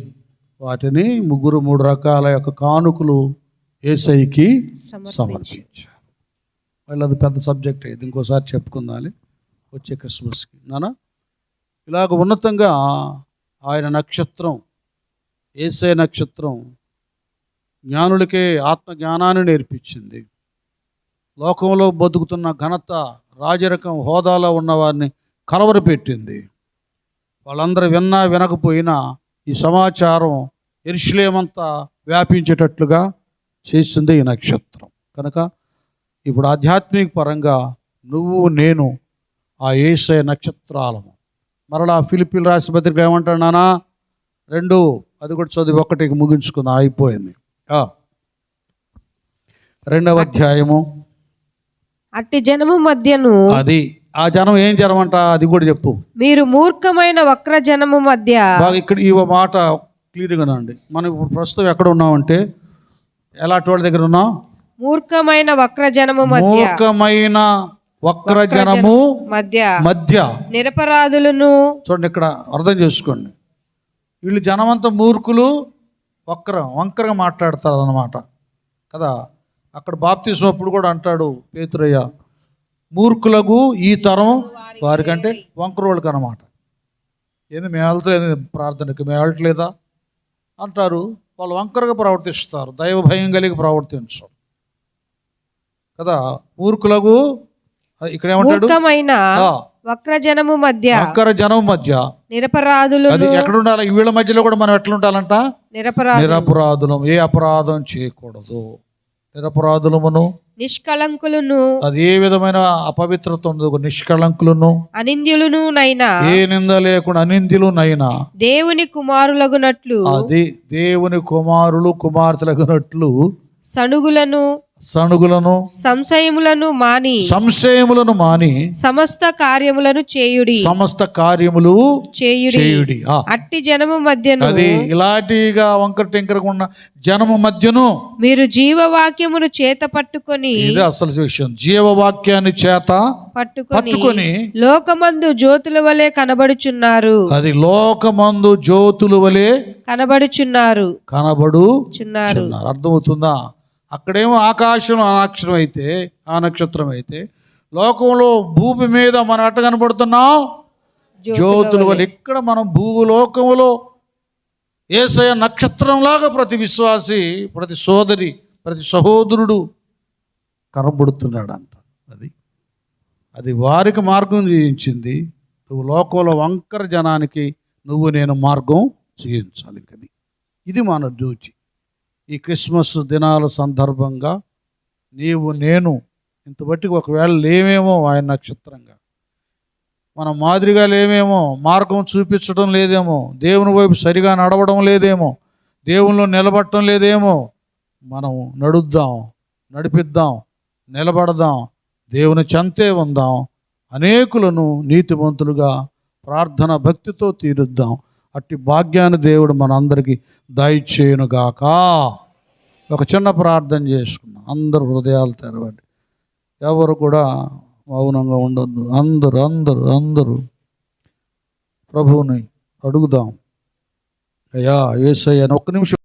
వాటిని 3 రకాల యొక్క కానుకలు యేసయ్యకి సమర్పించారు. వాళ్ళది పెద్ద సబ్జెక్ట్. ఇది ఇంకోసారి చెప్పుకుందాం వచ్చే క్రిస్మస్కి. ఇలాగ ఉన్నతంగా ఆయన నక్షత్రం, యేసయ్య నక్షత్రం జ్ఞానులకే ఆత్మజ్ఞానాన్ని నేర్పించింది. లోకంలో బతుకుతున్న ఘనత, రాజరకం, హోదాలో ఉన్నవారిని కలవరపెట్టింది. వాళ్ళందరూ విన్నా వినకపోయినా ఈ సమాచారం యెరూషలేమంతా వ్యాపించేటట్లుగా చేసింది ఈ నక్షత్రం. కనుక ఇప్పుడు ఆధ్యాత్మిక పరంగా నువ్వు నేను ఆ యేసయ్య నక్షత్రాలము. మరలా ఫిలిప్పీలు రాసిన పత్రిక ఏమంటాడు నానా 2 అది కూడా చదివి 1 ముగించుకుందాం, అయిపోయింది. 2వ అధ్యాయము. అట్టి జనము మధ్యను, అది ఆ జనం ఏం జనమంట అది కూడా చెప్పు. మీరు మూర్ఖమైన వక్ర జనము మధ్య. బాగా ఇక్కడ ఈ మాట క్లియర్గా అండి. మనం ఇప్పుడు ప్రస్తుతం ఎక్కడ ఉన్నామంటే ఎలాంటి వాళ్ళ దగ్గర ఉన్నాం? మూర్ఖమైన వక్ర జనము మధ్య. మూర్ఖమైన వక్ర జనము మధ్య మధ్య నిరపరాధులను. చూడండి, ఇక్కడ అర్థం చేసుకోండి. వీళ్ళు జనమంతా మూర్ఖులు, వంకరగా మాట్లాడతారు అన్నమాట కదా. అక్కడ బాప్తిసం అప్పుడు కూడా అంటాడు పేతురయ్య, మూర్ఖులకు ఈ తరం వారికంటే వంకరోళ్ళకి అన్నమాట. ఏంది మేము వెళ్తలేదు ప్రార్థనకి, మేము వెళ్ళట్లేదా అంటారు. వాళ్ళు వంకరగా ప్రవర్తిస్తారు, దైవ భయం కలిగి ప్రవర్తించరు కదా. మూర్ఖులకు ఇక్కడ ఏమంటాడు, వక్ర జనము మధ్య నిరపరాధులు. అది ఎక్కడ ఉండాలి? వీళ్ళ మధ్యలో కూడా మనం ఎట్లా ఉండాలంట? నిరపరాధులం. ఏ అపరాధం చేయకూడదు. నిరపరాధులమును, నిష్కళంకులను. అది ఏ విధమైన అపవిత్రత ఉండదు. నిష్కళంకులను, అనింద్యులను నైనా, ఏ నింద లేకుండా అనింద్యులునైనా దేవుని కుమారులగునట్లు. అది దేవుని కుమారులు కుమార్తెలగునట్లు సణుగులను సంశయములను మాని సమస్త కార్యములను చేయుడి. అట్టి జనము మధ్యను, అది ఇలాంటిగా వంకర టెంకరగా ఉన్న జనము మధ్యను మీరు జీవవాక్యమును చేత పట్టుకొని, ఇది అసలు విషయం, జీవవాక్యాన్ని చేత పట్టుకొని లోకమందు జ్యోతుల వలె కనబడుచున్నారు. అది లోకమందు జ్యోతుల వలె కనబడుచున్నారు. అర్థమవుతుందా? అక్కడేమో ఆకాశం ఆ నక్షత్రం అయితే లోకంలో భూమి మీద మనం ఎట్ట కనబడుతున్నాం? జ్యోతుల వల్ల. ఇక్కడ మనం భూలోకంలో యేసయ్య నక్షత్రంలాగా ప్రతి విశ్వాసి, ప్రతి సోదరి, ప్రతి సహోదరుడు కనబడుతున్నాడంట. అది వారికి మార్గం చూయించింది. నువ్వు లోకంలో వంకర జనానికి నేను మార్గం చూయించాలి. ఇది మన డ్యూటీ. ఈ క్రిస్మస్ దినాల సందర్భంగా నేను ఇంత బట్టి ఒకవేళ లేవేమో ఆయన నక్షత్రంగా, మన మాదిరిగా లేవేమో, మార్గం చూపించడం లేదేమో, దేవుని వైపు సరిగా నడవడం లేదేమో, దేవునిలో నిలబడటం లేదేమో, మనం నడిపిద్దాం, నిలబడదాం, దేవుని చెంతే ఉందాం, అనేకులను నీతిమంతులుగా ప్రార్థన భక్తితో తీరుద్దాం. అట్టి భాగ్యాన్ని దేవుడు మనందరికీ దయచేయునుగాక. ఒక చిన్న ప్రార్థన చేసుకున్నాం. అందరు హృదయాలు తెరవండి, ఎవరు కూడా మౌనంగా ఉండొద్దు. అందరూ ప్రభువుని అడుగుదాం. అయ్యా యేసయ్య, ఒక్క నిమిషం